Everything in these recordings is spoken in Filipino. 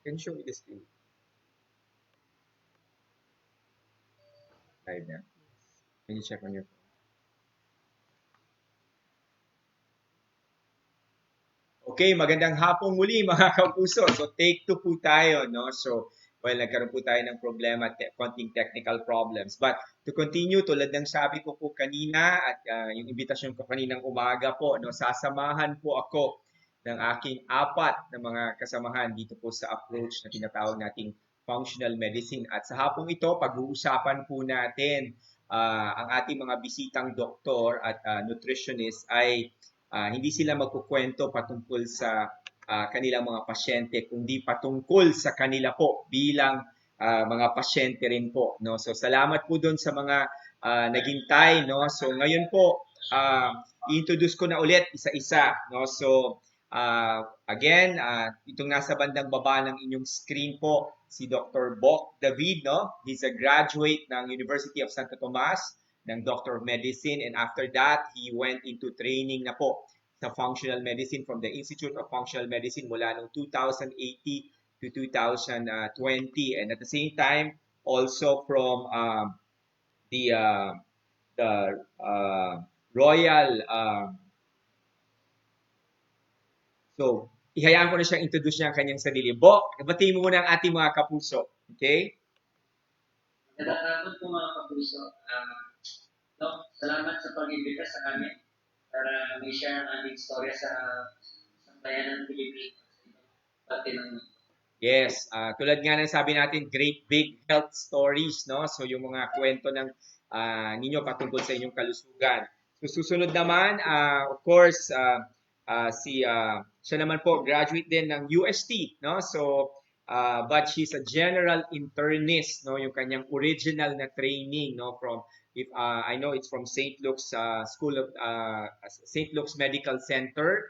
Can you show me the screen? Live na. Can you check on your phone? Okay, magandang hapong muli mga kapuso. So take 2 po tayo, no? So, well, nagkaroon po tayo ng problema, konting technical problems. But to continue, tulad ng sabi ko po kanina at yung invitation ko kaninang umaga po, no, sasamahan po ako ng aking 4 na mga kasamahan dito po sa approach na tinatawag nating functional medicine. At sa hapong ito, pag-uusapan po natin ang ating mga bisitang doktor at nutritionist ay hindi sila magkukwento patungkol sa kanilang mga pasyente, kundi patungkol sa kanila po bilang mga pasyente rin po, no? So salamat po doon sa mga naghintay, no? So ngayon po i-introduce ko na ulit isa-isa, no? So again, itong nasa bandang baba ng inyong screen po si Dr. Bok David, no? He's a graduate ng University of Santo Tomas ng Doctor of Medicine, and after that, he went into training na po sa Functional Medicine from the Institute of Functional Medicine mula noong 2018 to 2020, and at the same time, also from the Royal, so ihayaan ko na siyang introduce niya ang kanyang sarili. Bok, batiin mo muna ang ating mga kapuso, okay? Salamat po mga kapuso. Dok, salamat sa pag-ibig sa amin para may share ang aming istorya sa bayan ng Pilipinas. Pati ng Yes, tulad nga ng sabi natin, great big health stories, no? So yung mga kwento ng ninyo patungkol sa inyong kalusugan. So susunod naman, of course, siya naman po graduate din ng UST, no? So but she's a general internist, no? Yung kanyang original na training, no, from I know it's from St. Luke's School of St. Luke's Medical Center.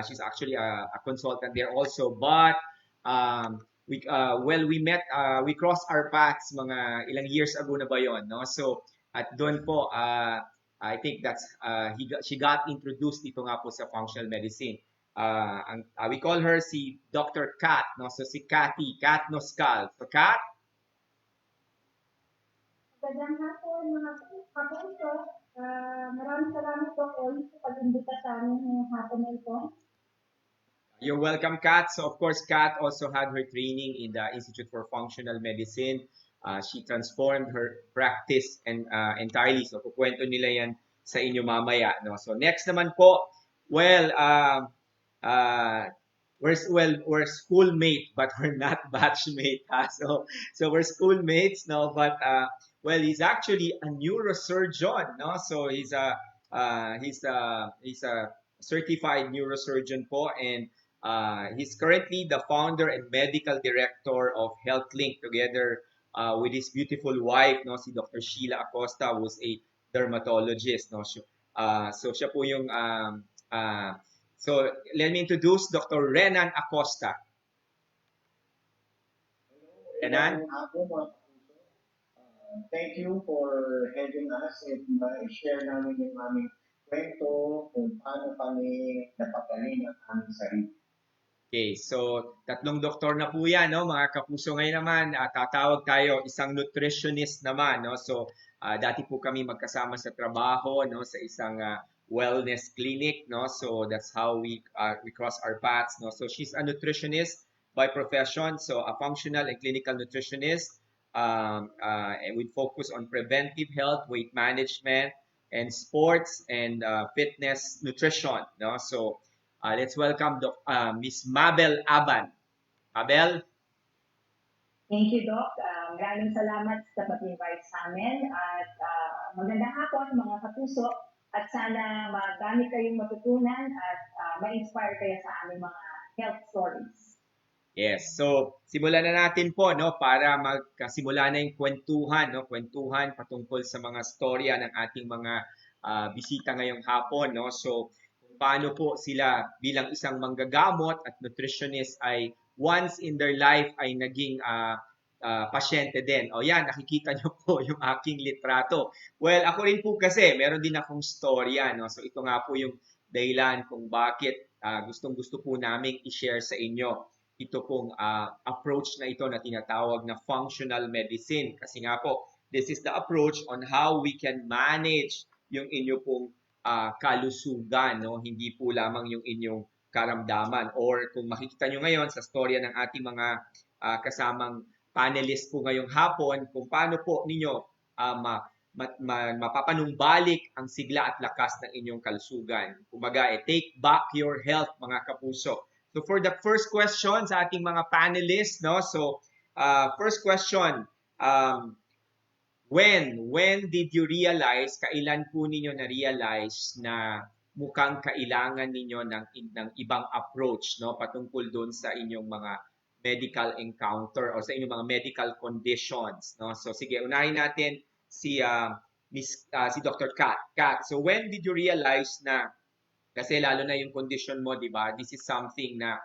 She's actually a consultant there also, but we met, we crossed our paths mga ilang years ago na ba yon, no? So at doon po I think that's she got introduced dito nga po sa functional medicine. We call her si Dr. Kat, no? So si Kathy, Kat NOSCAL. So Kat, magandang hapon mga kapuso. Maraming salamat po sa pag-imbita sa amin ngayong hapon na ito. You're welcome, Kat. So, of course, Kat also had her training in the Institute for Functional Medicine. She transformed her practice and entirely. So, kukwento nila yan sa inyo mamaya, no? So, next naman po, well, we're schoolmate, but we're not batchmate. So we're schoolmates, no? But well, he's actually a neurosurgeon, no? So he's a certified neurosurgeon po, and he's currently the founder and medical director of HealthLink, together with his beautiful wife, no, si Dr. Sheila ACOSTA, who's a dermatologist, no. So siya po yung so let me introduce Dr. Renan ACOSTA. Renan? Thank you for having us at share namin yung aming kwento kung paano kami napagaling ang aming sarili. Okay, so tatlong doktor na po yan, no, mga kapuso. Ngayon naman, tatawag tayo isang nutritionist naman, no. So dati po kami magkasama sa trabaho, no, sa isang wellness clinic, no. So that's how we cross our paths, no. So she's a nutritionist by profession, so a functional and clinical nutritionist, and with focus on preventive health, weight management, and sports and fitness nutrition, no. So let's welcome Miss MABELLE ABAN. MABELLE? Thank you, Doc. Maraming salamat sa pag-invite sa amin at magandang hapon mga kapuso, at sana marami kayong matutunan at ma-inspire kayo sa aming mga health stories. Yes, so simulan na natin po, no, para magkasimula na yung kwentuhan, no, kwentuhan patungkol sa mga storya ng ating mga bisita ngayong hapon, no. So kung paano po sila bilang isang manggagamot at nutritionist ay once in their life ay naging pasyente din. O yan, nakikita nyo po yung aking litrato. Well, ako rin po kasi, meron din akong storya, no. So ito nga po yung dahilan kung bakit gustong-gusto po naming i-share sa inyo ito pong approach na ito na tinatawag na functional medicine. Kasi nga po, this is the approach on how we can manage yung inyo pong kalusugan, no? Hindi po lamang yung inyong karamdaman. Or kung makikita nyo ngayon sa storya ng ating mga kasamang panelist po ngayong hapon, kung paano po ninyo mapapanumbalik ang sigla at lakas ng inyong kalusugan. Kumbaga, take back your health, mga kapuso. So for the first question sa ating mga panelists, no? So first question, when did you realize, kailan po ninyo na-realize na mukhang kailangan ninyo ng ibang approach, no, patungkol doon sa inyong mga medical encounter o sa inyong mga medical conditions, no? So sige, unahin natin si si Dr. Kat. Kat, so when did you realize na, kasi lalo na yung condition mo, di ba? This is something na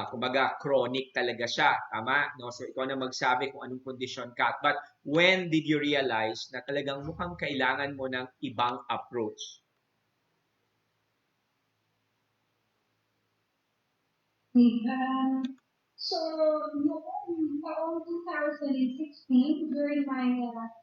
kumbaga chronic talaga siya, tama? No? So ikaw na magsabi kung anong condition, Kat. But when did you realize na talagang mukhang kailangan mo ng ibang approach? So, noong taong 2016, during my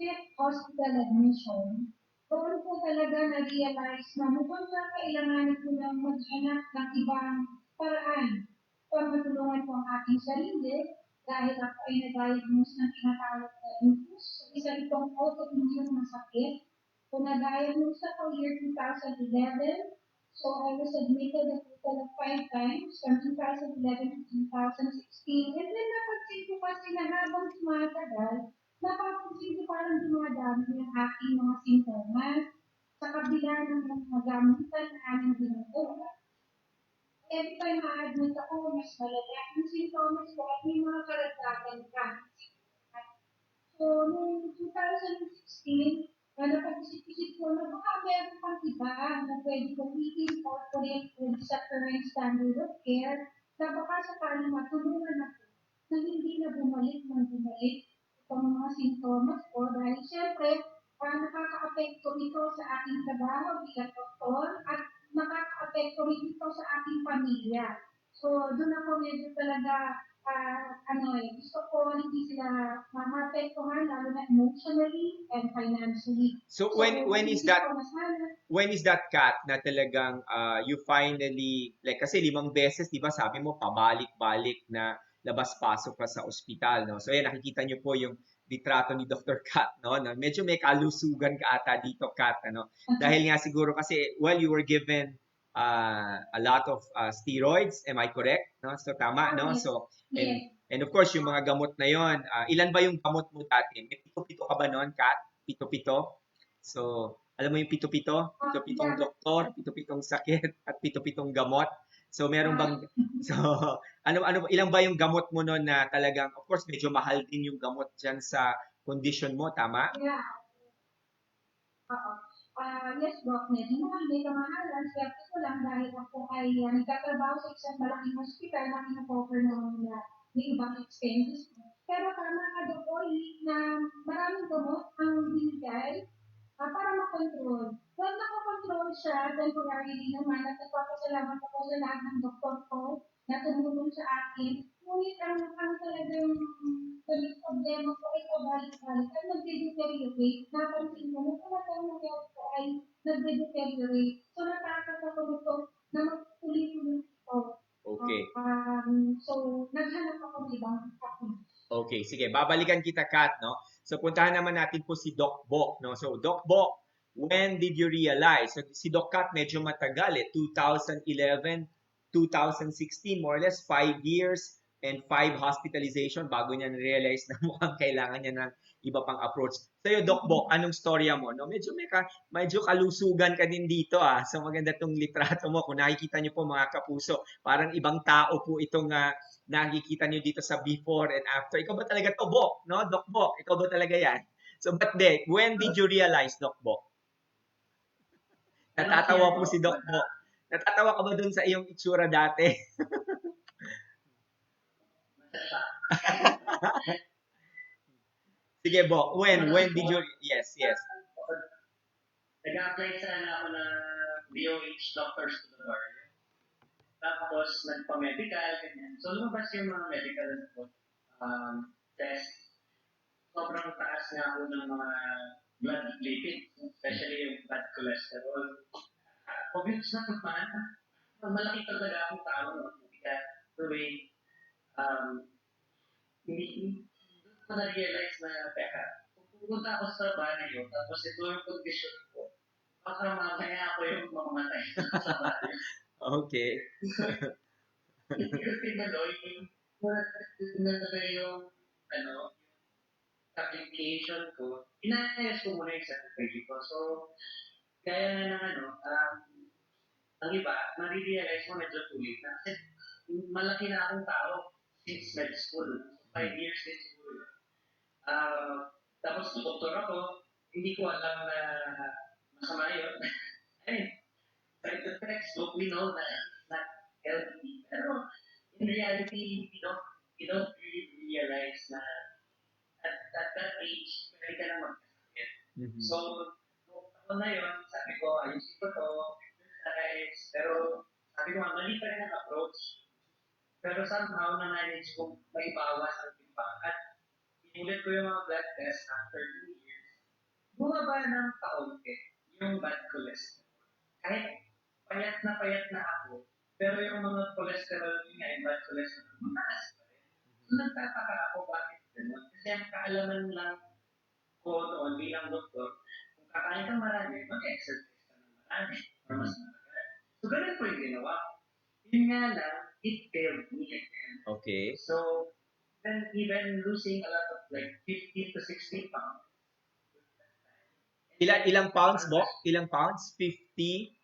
fifth hospital admission, doon po talaga na-realize na mukhang kailangan ko lang maghanap ng ibang paraan para matulungan ko ang aking sarili dahil ako ay na-diagnose ng tinatawag na lupus. So, isa itong autoimmune na sakit. So, na-diagnose ako year 2011. So, I was admitted a total of 5 times from 2011 to 2016. And then, napansin ko kasi na habang tumatagal, napapansin ko parang dumadami ang aking mga simptomas sa kabila ng mga gamutan na aming ginagawa. Every time ma-admit ako, mas malala yung simptomas ko at may mga karagdagan pa. So, noong 2016, napag-isip-isip ko na baka meron pang iba na pwede kong i-incorporate sa current standard of care na baka sakaling matulungan ako na hindi na bumalik itong mga simptomas ko dahil siyempre nakaka-apekto ito sa aking trabaho bilang doktor at nakaka-apekto rin ito sa aking pamilya. So, doon ako medyo talaga gusto ko hindi sila maapektuhan lalo na emotionally and financially. So when is that, Kat, na talagang you finally, like kasi 5 beses, di ba, sabi mo pabalik-balik na labas-pasok ka sa ospital, no? So yan, nakikita niyo po yung litrato ni Dr. Kat, no? Na medyo may kalusugan ka ata dito, Kat, ano? Dahil nga siguro kasi, well, you were given a lot of steroids, am I correct? No? So tama, no? So and of course, yung mga gamot na yon, ilan ba yung gamot mo dati? May pito-pito ka ba noon, Kat? Pito-pito? So, alam mo yung pito-pito? Pito-pitong doktor, pito-pitong sakit, at pito-pitong gamot. So, meron bang, so, ilan ba yung gamot mo noon na talagang, of course, medyo mahal din yung gamot dyan sa condition mo, tama? Yeah. Yes, Doc, medyo medyo mahalan. Swerte ko lang dahil ako ay nagtatrabaho sa isang malaking hospital na kinakover ng ibang expenses. Pero tama ka, Doc, na maraming gamot ang binigay para makontrol. Well, nakakontrol siya temporarily naman at nagpapasalamat ako sa lahat ng doktor ko na tumulong sa akin. Ngunit ang talagang problema ko ay pabalik-balik at nagde-deteriorate. Napansin mo na talagang health ko ay nagde-deteriorate. So, natakas ako nito na magtuloy-tuloy ito. Okay. So, naghanap ako ng ibang approach. Okay, sige, babalikan kita, Kat, no? So, puntahan naman natin po si Doc Bok, no? So, Doc Bok, when did you realize? So, si Doc Kat medyo matagal, 2011, 2016, more or less 5 years and 5 hospitalization bago niya na-realize na mukhang kailangan niya ng iba pang approach. Sa'yo, Doc Bok, anong storya mo? No? Medyo kalusugan ka din dito, ah. So, maganda tong litrato mo. Kung nakikita niyo po, mga kapuso, parang ibang tao po itong nakikita niyo dito sa before and after. Ikaw ba talaga to, Bok? No? Doc Bok, ikaw ba talaga yan? So, but then, when did you realize, Doc Bok? Natatawa po si Doc Bok. Natatawa ka ba dun sa iyong itsura dati? Sige, Bok. When did you... Yes. Nag-apply sana ako ng DOH Doctors to the Bar. Tapos, nagpa-medical, ganyan. So, lumabas yung mga medical test. Sobrang taas nga ako ng mga blood lipids, especially yung blood cholesterol. Obvious na naman, malaki talaga akong tao. Kaya, tuloy, um, hindi ko na-realize na, teka, pupunta ako sa banyo, tapos ito yung condition ko. Baka mamaya ako yung mamamatay sa banyo. Okay. Hindi ko tinaloy yung application ko. Inayos ko muna yung certificate ko. So, kaya nga ng ang iba, nare-realize mo medyo too late na. Kasi malaki na akong tao since med school. 5 years din siguro. Tapos doktor ako, hindi ko alam na masama yun. I mean, by the textbook, we know that it's not healthy. Pero in reality, you don't really realize na at that age, pwede ka na magkasakit. So, nung ako na yun, sabi ko, ayusin ko to, exercise, pero sabi ko, mali pa rin ang approach. Pero somehow, na-manage ko may bawas ang timbang. At inulit ko yung mga blood test after 2 years. Bumaba ng kaunti yung bad cholesterol. Kahit payat na ako, pero yung mga cholesterol niya, yung bad cholesterol, mataas pa rin. So, nagtataka ako bakit gano'n. Kasi ang kaalaman lang ko noon bilang doktor, kung kakain kang marami, mag-exercise ka ng marami. Or mas matagal. So, ganun po yung ginawa ko. Yun nga lang, it failed me again. Okay. So, then even losing a lot of like 50 to 60 pounds. Ilang pounds, Bok? Ilang pounds? 50?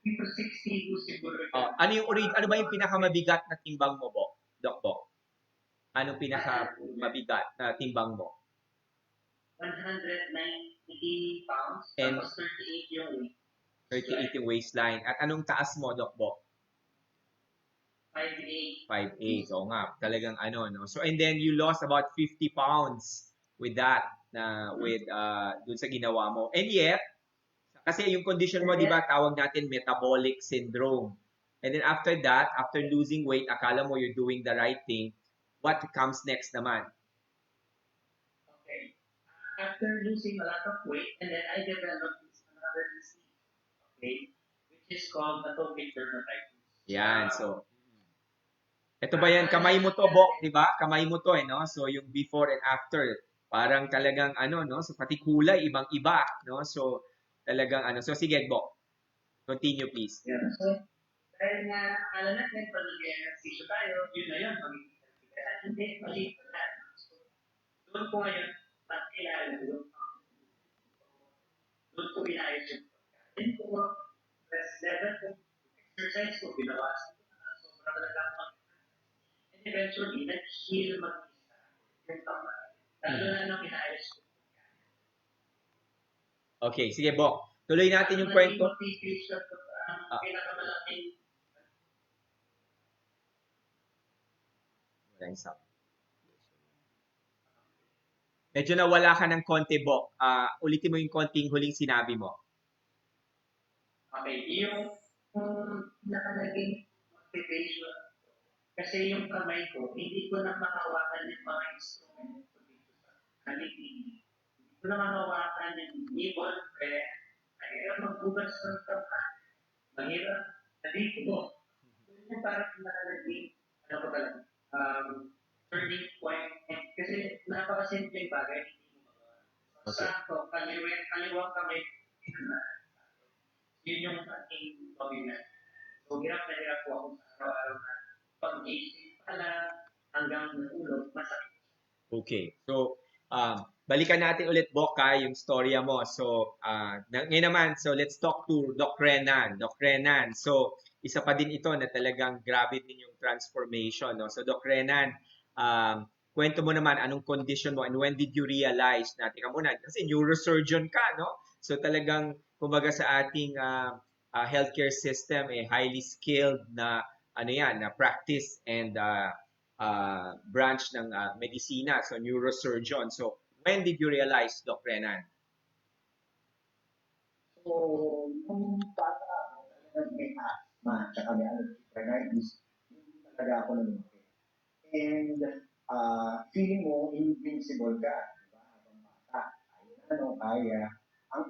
50 to 60 po siguro. Ano ba yung pinakamabigat na timbang mo, Bok? Doc Bok? Anong pinakamabigat na timbang mo? 190 pounds. And Tapos 38 yung weight. 38 yung waistline. At anong taas mo, Doc Bok? 5'8". 5'8". Oo nga, talagang no. So, and then you lost about 50 pounds with that, dun sa ginawa mo. And yet, kasi yung condition mo, di ba, tawag natin metabolic syndrome. And then after that, after losing weight, akala mo you're doing the right thing. What comes next naman? Okay. After losing a lot of weight, and then I developed another disease, okay, which is called atopic dermatitis. Yan, so ito ba yan? Kamay mo to, Bok, di ba? Kamay mo to, no? So, yung before and after, parang talagang, no? So, pati kulay, ibang-iba, no? So, talagang, So, sige, Bok. Continue, please. Yeah. So, dahil nga, akala natin, pag nag-exercise tayo, yun na yun, hindi, mali na. Doon ko ngayon, nakilala doon ko inayos yung pagkain ko, stress level ko, exercise ko, binawasan ko na, sobrang talagang and eventually, nag-heal mag-isa yung tama. Lalo na nang inayos ko. Okay, sige, Bok. Tuloy natin yung kwento. Pinakamalaking medyo nawala ka ng konti, Bok. Ulitin mo yung konting huling sinabi mo. Okay, yung nakalaging motivation. Kasi yung kamay ko, hindi ko na makawakan yung mga instrumento dito sa kalitin. Hindi ko na makawakan yung ibon, kaya mahirap magbugas ng kamay. Mahirap, nandito ko. Yung parang nakalaging, turning point. Kasi napakasimpleng bagay, hindi mo magawa. Sakto, kaliwang kamay, yun yung aking dominant. So, hirap na hirap po ako sa araw-araw na pag-isip pala hanggang ulo, masakit. Okay. So, balikan natin ulit, Bok, yung storya mo. So, ngayon naman, so let's talk to Doc Renan. Doc Renan, so, isa pa din ito na talagang grabe din yung transformation. No? So, Doc Renan, kwento mo naman anong condition mo and when did you realize na, tika muna, kasi neurosurgeon ka, no? So, talagang, kumbaga sa ating healthcare system, highly skilled na na practice and branch ng medisina, so neurosurgeon. So, when did you realize, Doc Renan? So, nung bata ako, may asthma, tsaka may allergic rhinitis, hindi talaga ako lumaki. And feeling mo invincible ka, di ba? Habang bata, ano, kaya. Ang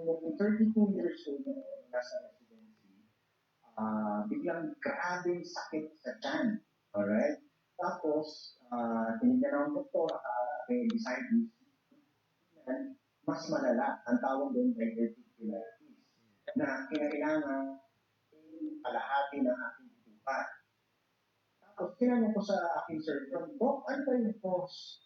nung 32 years old na nasa residency, biglang grabing sakit sa tiyan. Alright? Tapos, tinignan ng doktor, appendicitis, mas malala. Ang tawag doon diverticulitis na kinailangan kalahati ng aking tupa. Tapos, tinanong ko sa aking surgeon, Dok, ano ba yung cause?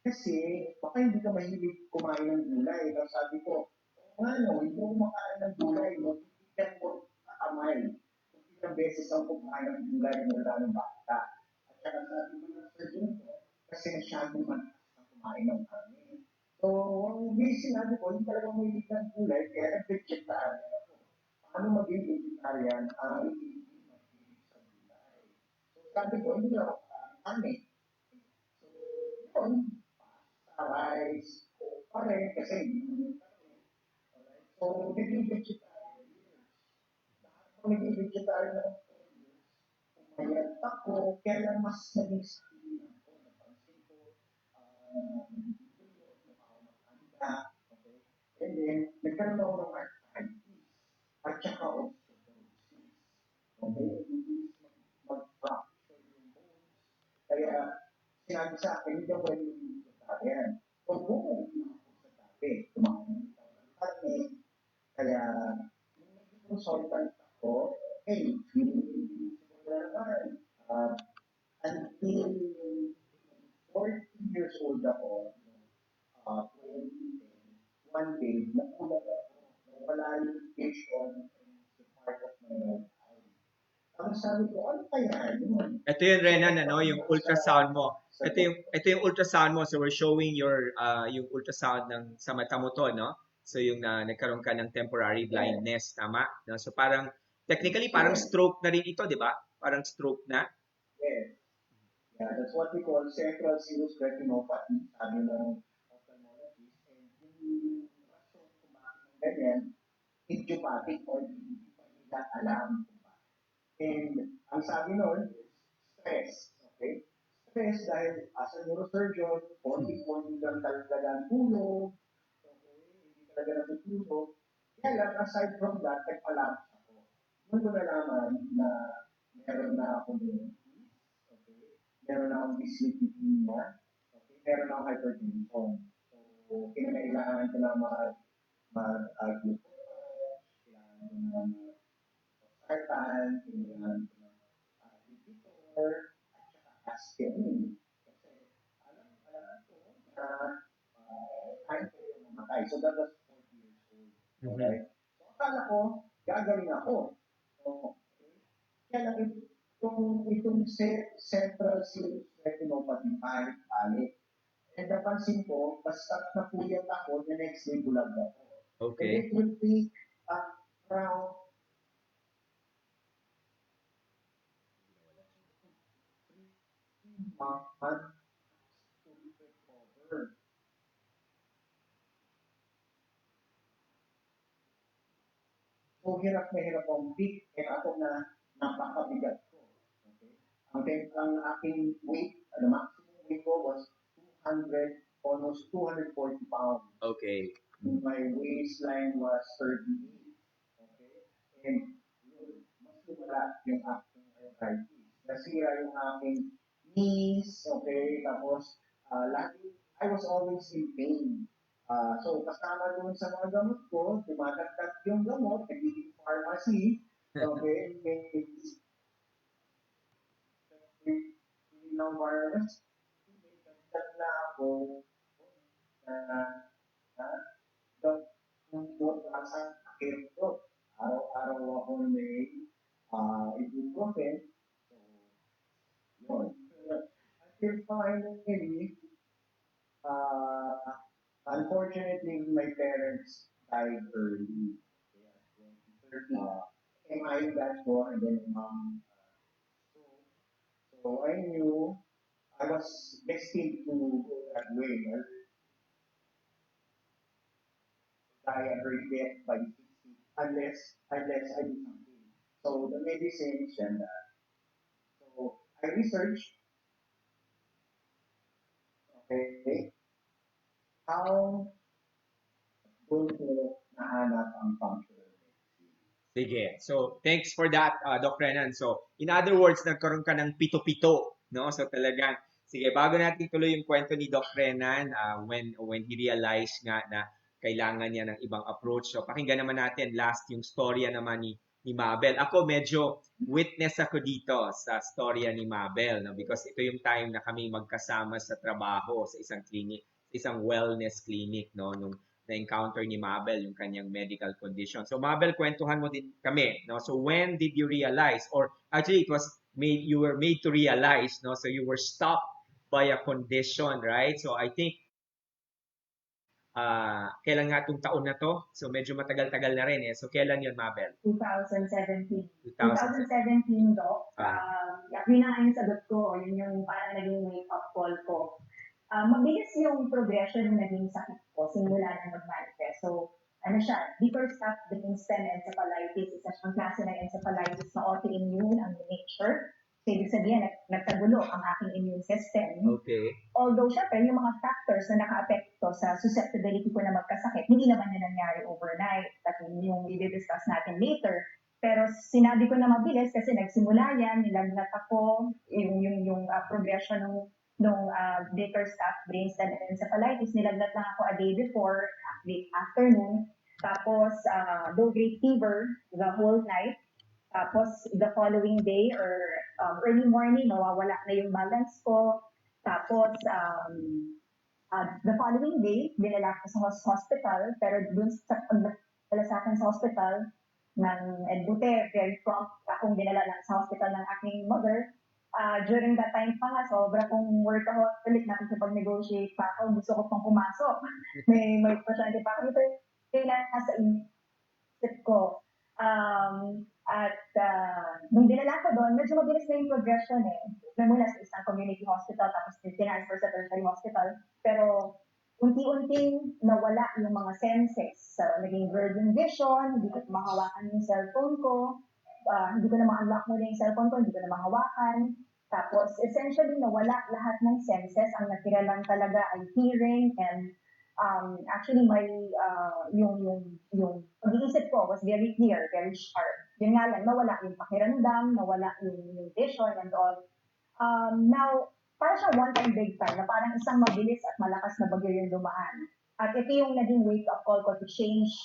Kasi, baka hindi ka mahilig kumain ng gulay. Tapos sabi ko, hindi ko kumakain ng gulay. Magtitigyan ko kamay. Kung ilang beses ang kumain ng gulay mula ng bata. At saka sabi ko ng surgeon ko, kasi masyadong mataas na kumain ng karne. So, ang sinabi ko, hindi talaga mahilig ng gulay, kaya nag-vegetarian ako. Paano maging vegetarian? Hindi mahilig sa gulay. So, sabi ko, hindi ako karne. So, yun, rice, pare, kasi so, naging vegetarian years. Kung naging vegetarian na umayat ako, kaya lang mas naging skin ako. Napansin ko, okay? And then, nagkaroon ako ng arthritis at saka osteoporosis. Okay? Mag-fracture yung bones. Kaya, sinabi sa akin, hindi ako yung vegetarian. So, bumalik na ako sa dati. Kumain ng karne. Kaya, nung naging consultant ako, feeling ko naman, until 40 years old ako, 2010, one day, nakulat ako. Wala yung vision sa part of my right eye. Tapos sabi ko, ano kaya yun? Ito yung Renan, ano, yung ultrasound mo. Ito yung ultrasound mo. So we're showing yung ultrasound ng sa mata mo to, no? So yung nagkaroon ka ng temporary blindness, tama? No? So parang technically parang stroke na rin ito, di ba? Parang stroke na. Yes. Yeah, that's what we call central serous retinopathy, sabi ng ophthalmologist. And yung rason kung bakit ganyan, idiopathic or hindi pa nila alam. And ang sabi nun, stress. Okay? Stress dahil as a neurosurgeon, konti-konti lang talaga ang tulog. Okay? Hindi talaga natutulog. Kaya lang, aside from that, nagpalapos ako. Doon ko nalaman na meron na ako diabetes. Okay? Meron na akong dyslipidemia. Okay? Meron na akong hypertension. So, kinakailangan ko na mag-glucose. Kailangan ko na sartan, kailangan ko ng inhibitor, at saka aspirin. Kasi alam ko na time ko yung mamatay. So that was 40 years old. Okay? So akala ko, gagaling ako. Okay? Kaya lang itong central serous retinopathy, palit-palit. And napansin ko, basta napuyat ako, the next day bulag ako. Okay. And it will take around months to recover. So, hirap na hirap ang big, kaya ako na napakabigat ko. Okay? Ang aking weight, the maximum weight ko was 200, almost 240 pounds. Okay. My waistline was 38. Okay? And yun, mas lumala yung aking arthritis. Nasira yung aking knees, okay? Tapos, I was always in pain. So, kasama doon sa mga gamot ko, dumadagdag yung gamot, nagiging pharmacy, okay? May ng virus, dagdag na ako doktor sa sakit ko. Araw-araw ako may ibuprofen. So, yun. Until finally, unfortunately, my parents died early. I got born and then mom. So I knew I was destined to go that way. Die at early death by 60 unless I do something. So the medicine is yan. So I researched, okay, how doon ko nahanap ang functional medicine. Sige. So, thanks for that, Doc Renan. So, in other words, nagkaroon ka ng pito-pito, no? So, talagang, sige, bago natin tuloy yung kwento ni Doc Renan, when he realized nga na kailangan niya ng ibang approach. So, pakinggan naman natin last yung storya naman ni Mabel. Ako medyo witness ako dito sa storya ni Mabel, no? Because ito yung time na kami magkasama sa trabaho sa isang clinic, isang wellness clinic, no? Nung na-encounter ni Mabel yung kanyang medical condition. So Mabel, kwentuhan mo din kami, no? So when did you realize, or actually it was made, you were made to realize, no? So you were stopped by a condition, right? So I think kailan nga itong taon na to? So medyo matagal-tagal na rin eh. So kailan yun, Mabel? 2017. 2017. 2017, Doc. Yun ang ang sagot ko. Yun yung parang naging wake-up call ko. Mabilis yung progression ng naging sakit ko simula na mag-manifest. So, ano siya, deeper staph brainstem encephalitis, isa siyang klase ng encephalitis na autoimmune ang nature. So, ibig sabihin, nagtagulo ang aking immune system. Okay. Although, syempre, yung mga factors na naka-apekto sa susceptibility ko na magkasakit, hindi naman na nangyari overnight. At yung i-discuss natin later. Pero sinabi ko na mabilis kasi nagsimula yan, nilagnat ako, yung progression nung deeper staph brainstem encephalitis, nilagnat lang ako a day before, late afternoon. Tapos, low-grade fever the whole night. Tapos, the following day or early morning, nawawala na yung balance ko. Tapos, the following day, dinala ko sa hospital, pero dun sa pagdala sa akin sa hospital, buti, very prompt akong dinala lang sa hospital ng aking mother. During that time pa nga, sobra kong workaholic na kasi pag-negotiate pa ako, gusto ko pang pumasok. may pasyente pa ako. Ito yung nasa isip ko. Nung dinala ko doon, medyo mabilis na yung progression eh. Mula sa isang community hospital, tapos tinransfer sa tertiary hospital. Pero unti-unting nawala yung mga senses. So, naging blurred yung vision, hindi ko mahawakan yung cellphone ko, hindi ko na ma-unlock muna yung cellphone ko, hindi ko na mahawakan. Tapos, essentially, nawala lahat ng senses. Ang natira lang talaga ay hearing and actually, yung pag-iisip ko was very clear, very sharp. Yun nga lang, nawala yung pakiramdam, nawala yung vision and all. Now, parang siyang one-time big time na parang isang mabilis at malakas na bagyo yung dumaan. At ito yung naging wake-up call ko to change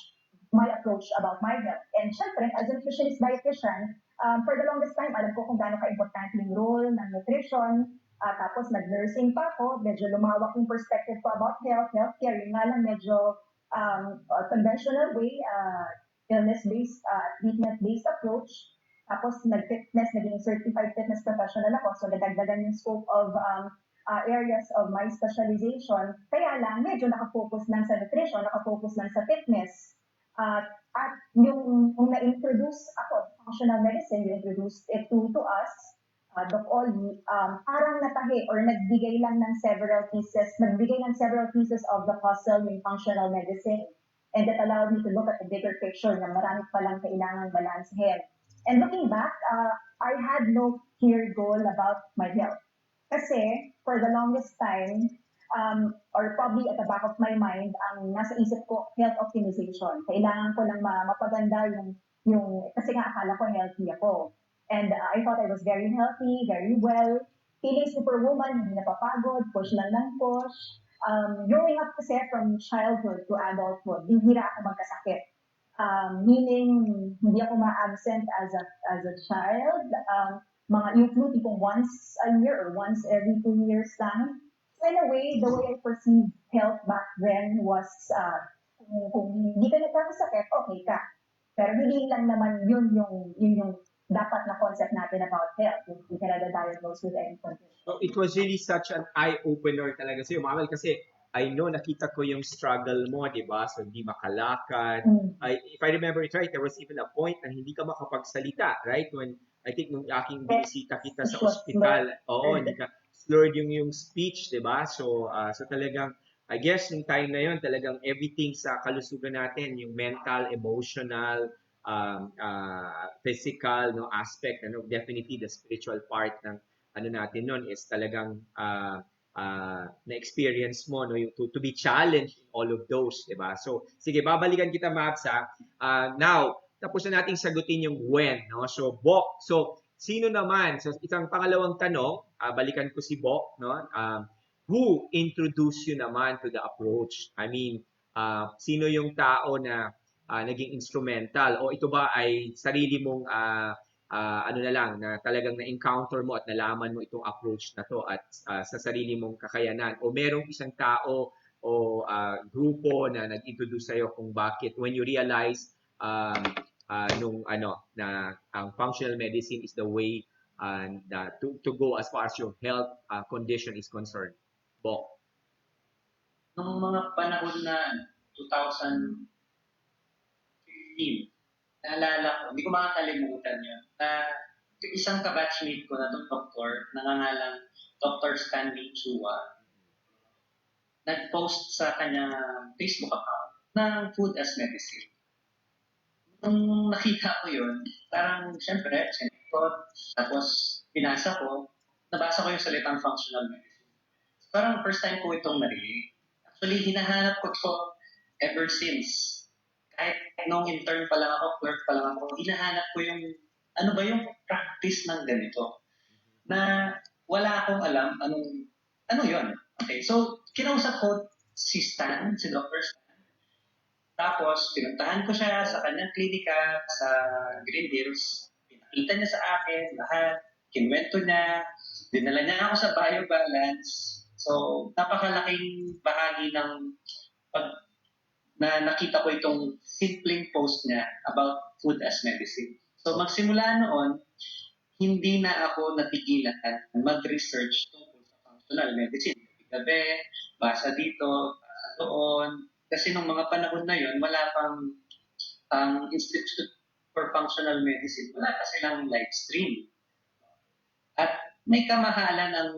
my approach about my health. And syempre, as a nutritionist dietitian, for the longest time, alam ko kung gaano ka-importante yung role ng nutrition. Tapos nag-nursing pa ako, medyo lumawak yung perspective ko about healthcare. Yung nga lang medyo conventional way, illness-based, treatment-based approach. Tapos nag-fitness, naging certified fitness professional ako. So nadagdagan yung scope of areas of my specialization. Kaya lang, medyo nakafocus lang sa nutrition, nakafocus lang sa fitness. At yung na-introduce ako, functional medicine, you introduced it to us, Doc Ollie, parang natahi or nagbigay ng several pieces of the puzzle in functional medicine. And that allowed me to look at the bigger picture na marami palang kailangan balansehin. And looking back, I had no clear goal about my health. Kasi for the longest time, or probably at the back of my mind, ang nasa isip ko, health optimization. Kailangan ko lang mapaganda yung kasi nga akala ko healthy ako. And I thought I was very healthy, very well, feeling superwoman, hindi napapagod, push lang ng push. Growing up kasi from childhood to adulthood, bihira ako magkasakit. Meaning, hindi ako ma-absent as a child. Yung flu, tipong once a year or once every 2 years lang. So in a way, the way I perceived health back then was, kung hindi ka nagkakasakit, okay ka. Pero hindi lang naman yun yung dapat na concept natin about health. Hindi ka na-diagnose with any condition. So it was really such an eye-opener talaga sa'yo, Mabel, kasi I know, nakita ko yung struggle mo, di ba? So, hindi makalakad. If I remember it right, there was even a point na hindi ka makapagsalita, right? When, I think, nung aking binisita kita sa ospital, hindi ka, slurred yung speech, di ba? So talagang, I guess, yung time na yun, talagang everything sa kalusugan natin, yung mental, emotional, physical no aspect, ano, definitely the spiritual part ng ano natin nun is talagang na-experience mo no yung to be challenged in all of those, di ba? So sige, babalikan kita Max ha. Now tapos na nating sagutin yung when, no? So Bok, so sino naman, so isang pangalawang tanong, balikan ko si Bok, no? Who introduced you naman to the approach? I mean, sino yung tao na naging instrumental, o ito ba ay sarili mong ano na lang na talagang na-encounter mo at nalaman mo itong approach na to at sa sarili mong kakayanan, o merong isang tao o grupo na nag-introduce sa'yo kung bakit when you realize nung ano na ang functional medicine is the way to go as far as your health condition is concerned. Bok. Nung mga panahon na 2015, naalala ko, hindi ko makakalimutan yun, na isang kabatchmate ko na doktor, nangangalang Dr. Stanley Chua, nag-post sa kanyang Facebook account ng food as medicine. Nung nakita ko yun, parang siyempre, tapos binasa ko, nabasa ko yung salitang functional medicine. Parang first time ko itong narinig. Actually, hinahanap ko ito ever since. Kahit nung intern pa lang ako, clerk pa lang ako, hinahanap ko yung, ano ba yung practice ng ganito? Na wala akong alam ano yun. Okay, so kinausap ko si Stan, si Dr. Stan. Tapos, pinuntahan ko siya sa kanyang klinika sa Green Hills. Pinakita niya sa akin lahat, kinwento niya, dinala niya ako sa BioBalance. So, napakalaking bahagi ng na nakita ko itong simpleng post niya about food as medicine. So, magsimula noon, hindi na ako natigilan mag-research tungkol sa functional medicine. Gabi, basa dito, basa doon. Kasi nung mga panahon na yon, wala pang Institute for Functional Medicine. Wala pa silang live stream. At may kamahalan ng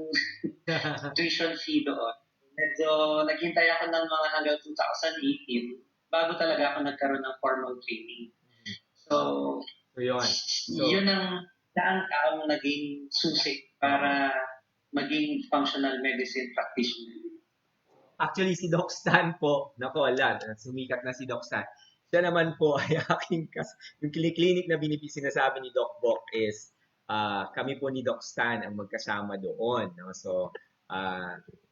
tuition fee doon. Medyo naghintay ako ng mga hanggang 2018 bago talaga ako nagkaroon ng formal training. So yun ang taong naging susi para maging functional medicine practitioner. Actually, si Doc Stan po, nako, Allan, sumikat na si Doc Stan. Siya naman po ay aking yung clinic na sinasabi ni Doc Bok is kami po ni Doc Stan ang magkasama doon. No? So,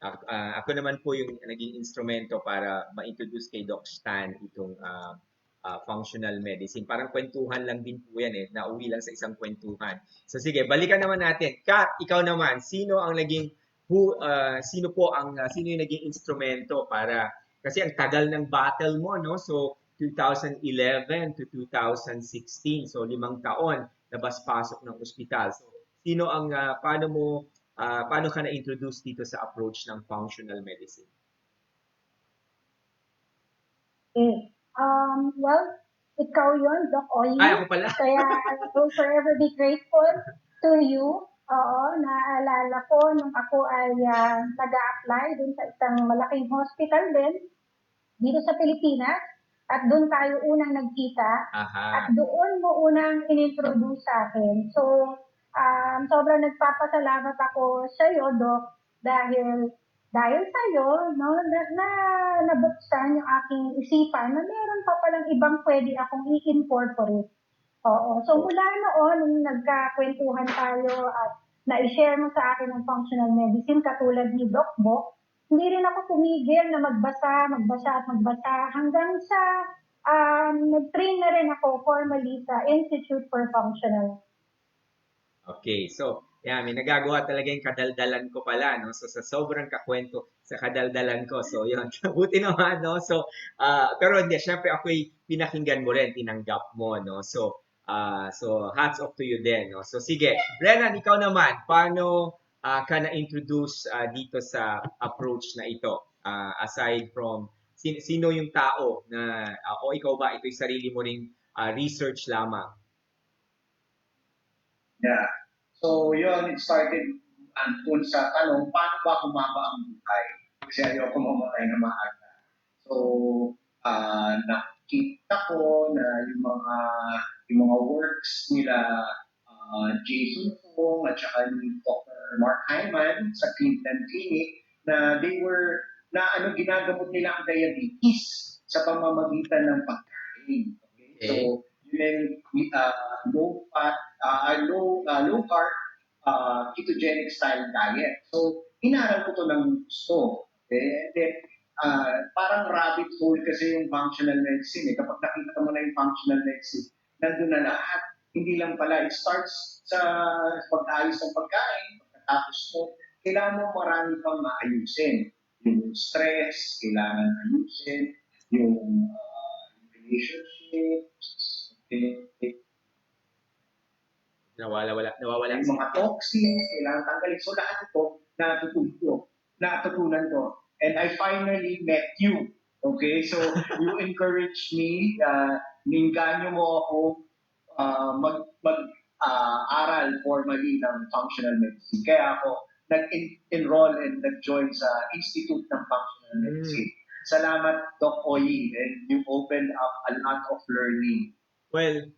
ako naman po yung naging instrumento para ma-introduce kay Doc Stan itong functional medicine. Parang kwentuhan lang din po yan nauwi lang sa isang kwentuhan. So sige, balikan naman natin. Kat, ikaw naman, sino yung naging instrumento para, kasi ang tagal ng battle mo, no? So 2011 to 2016, so 5 taon labas-pasok ng ospital. So sino ang paano ka na-introduce dito sa approach ng functional medicine? Well, ikaw yun, Doc Oyi. Ay, ako pala. Kaya I will forever be grateful to you. Oo, naalala ko nung ako ay nag-a-apply dun sa isang malaking hospital din dito sa Pilipinas. At doon tayo unang nagkita. Aha. At doon mo unang inintroduce sa akin. So, sobrang nagpapasalamat ako sa iyo, Doc, dahil sa'yo, no, nabuksan yung aking isipan na meron pa palang ibang pwede akong i-incorporate. Oo. So, mula noon, nung nagkakwentuhan tayo at na-share mo sa akin ng functional medicine katulad ni Doc Bok, hindi rin ako tumigil na magbasa hanggang sa nag-train na rin ako formally sa Institute for Functional. Okay, so may nagagawa talaga yung kadaldalan ko pala, no? So sa sobrang kakwento sa kadaldalan ko, so yun, buti naman, no? So, pero hindi, syempre ako'y pinakinggan mo rin, tinanggap mo, no? So hats off to you din, no? So sige, Renan, ikaw naman, paano ka na-introduce dito sa approach na ito? Aside from, sino yung tao na, o ikaw ba, ito'y sarili mo ring research lamang? Yeah. So, yun, it started dun sa tanong, paano ba kumaba ang buhay? Kasi ayoko mamatay na maaga. So, nakita nakita ko na yung mga works nila Jason Fong at saka ni Dr. Mark Hyman sa Cleveland Clinic na ginagamot nila ang diabetes sa pamamagitan ng pagkain. Okay? So, yun low fat, low carb, ketogenic style diet. So, inaral ko to ng gusto. Okay? And then, parang rabbit hole kasi yung functional medicine. Kapag nakita mo na yung functional medicine, nandun na lahat. Hindi lang pala, it starts sa pag-ayos ng pagkain, pagkatapos mo, kailangan mo marami pang maayusin. Yung stress, kailangan ayusin, yung relationships, Nawawala. yung mga toxins, kailangan tanggalin. So lahat ito, natutunan ko. And I finally met you. Okay, so you encouraged me, ninganyo mo ako mag-aral for maging ng functional medicine. Kaya ako nag-enroll and nag-join sa Institute ng Functional Medicine. Salamat, Doc Oyi, and you opened up a lot of learning. Well,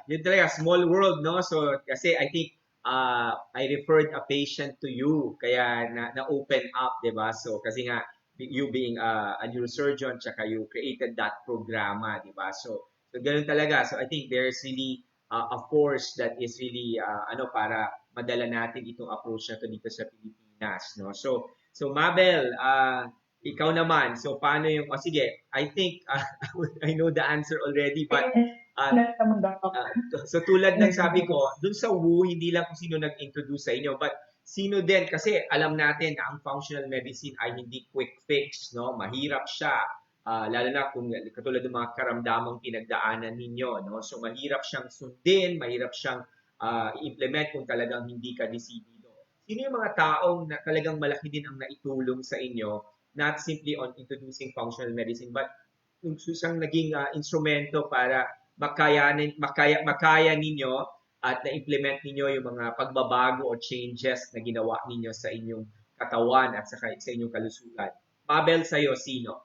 yun talaga, small world, no? So, kasi I think I referred a patient to you, kaya na-open up, di ba? So, kasi nga, you being a neurosurgeon, tsaka you created that programa, di ba? So ganun talaga. So, I think there's really a force that is really, para madala natin itong approach na to dito sa Pilipinas, no? So Mabel, ikaw naman, so paano yung, sige, I think, I know the answer already, but, so tulad ng sabi ko, dun sa WHO, hindi lang kung sino nag-introduce sa inyo, but sino din, kasi alam natin na ang functional medicine ay hindi quick fix, no? Mahirap siya, lalo na kung katulad ng mga karamdamang pinagdaanan ninyo, no? So mahirap siyang sundin, mahirap siyang i-implement kung talagang hindi ka desidido. Sino yung mga taong na talagang malaki din ang naitulong sa inyo, not simply on introducing functional medicine, but kung siyang naging instrumento para makaya ninyo at na-implement ninyo yung mga pagbabago o changes na ginawa ninyo sa inyong katawan at sa inyong kalusugan. Mabel, sa'yo, sino?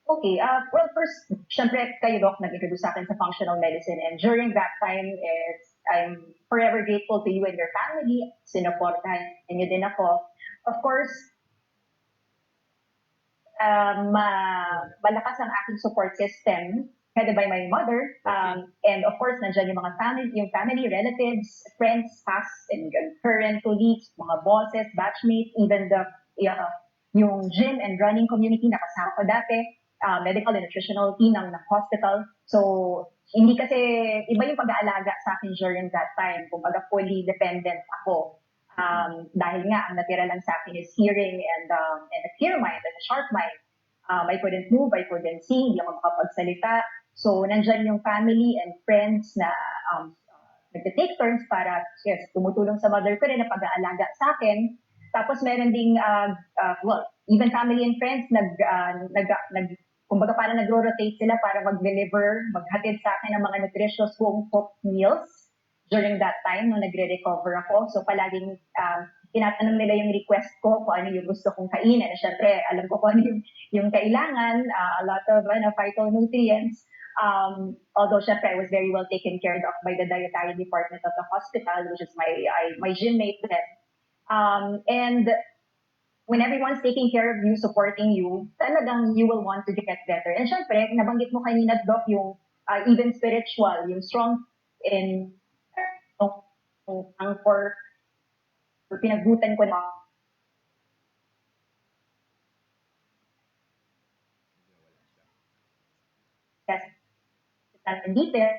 Okay, well, first, syempre kayo, Doc, nag-introduce sa akin sa functional medicine, and during that time, I'm forever grateful to you and your family. Sinuportahan niyo din ako. Of course, malakas ang aking support system, headed by my mother, and of course, nandiyan yung mga family, relatives, friends, past and current colleagues, mga bosses, batchmates, even yung gym and running community na kasama ko dati, medical and nutritional team ng hospital. So, hindi kasi, iba yung pag-aalaga sa akin during that time. Kumbaga, fully dependent ako. Dahil nga, ang natira lang sa akin is hearing and a clear mind and a sharp mind. I couldn't move, I couldn't see, hindi ako makapagsalita. So, nandyan yung family and friends na nag-take turns para, tumutulong sa mother ko rin na pag-aalaga sa akin. Tapos, meron ding, even family and friends, kumbaga parang nagro-rotate sila para mag-deliver, maghatid sa akin ng mga nutritious home-cooked meals during that time nung nagre-recover ako. So palaging tinatanong nila yung request ko kung ano yung gusto kong kainin. Siyempre, alam ko kung ano yung kailangan, a lot of phytonutrients. Although syempre, I was very well taken care of by the dietary department of the hospital, which is my gym mate then. And when everyone's taking care of you, supporting you, talagang you will want to get better. And syempre, nabanggit mo kanina, Doc, yung even spiritual, yung strong in ang for pinagbutan ko na detail.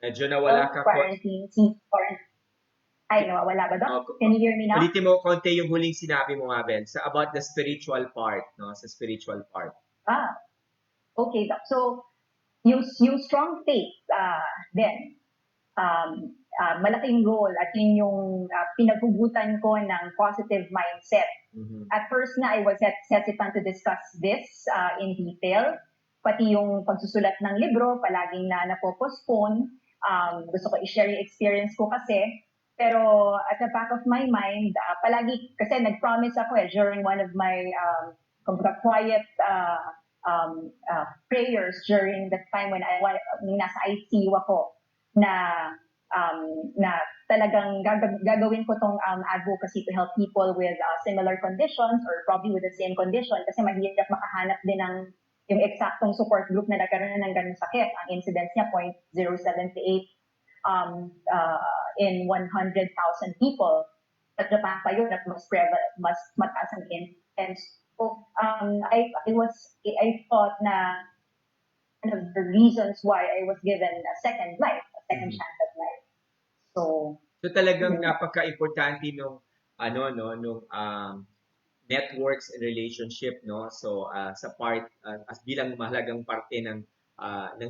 Medyo nawala ka. Quarantine. Ay, nawawala ba, Doc? Can you hear me now? Ulitin mo konti yung huling sinabi mo, Mabel, about the spiritual part, no? Sa spiritual part. Okay, Doc. So, yung strong faith, then, malaking role at yun yung pinaghugutan ko ng positive mindset. Mm-hmm. At first nga, I was hesitant to discuss this in detail. Pati yung pagsusulat ng libro, palaging na napopostpone. Gusto ko i-share yung experience ko kasi Pero at the back of my mind, palagi, kasi nag-promise ako during one of my kumbaga, quiet prayers during the time when nung nasa ICU ako, na talagang gagawin ko tong advocacy to help people with similar conditions or probably with the same condition, kasi mahirap makahanap din ng yung eksaktong support group na nagkaroon na ng ganung sakit. Ang incidence niya 0.078 in 100,000 people. At the back pa yun, at mas mataas ang incidence. So, I thought na one of the reasons why I was given a second life, a second chance at life. So talagang napaka-importante nung nung networks and relationship, no? So sa part as bilang mahalagang parte ng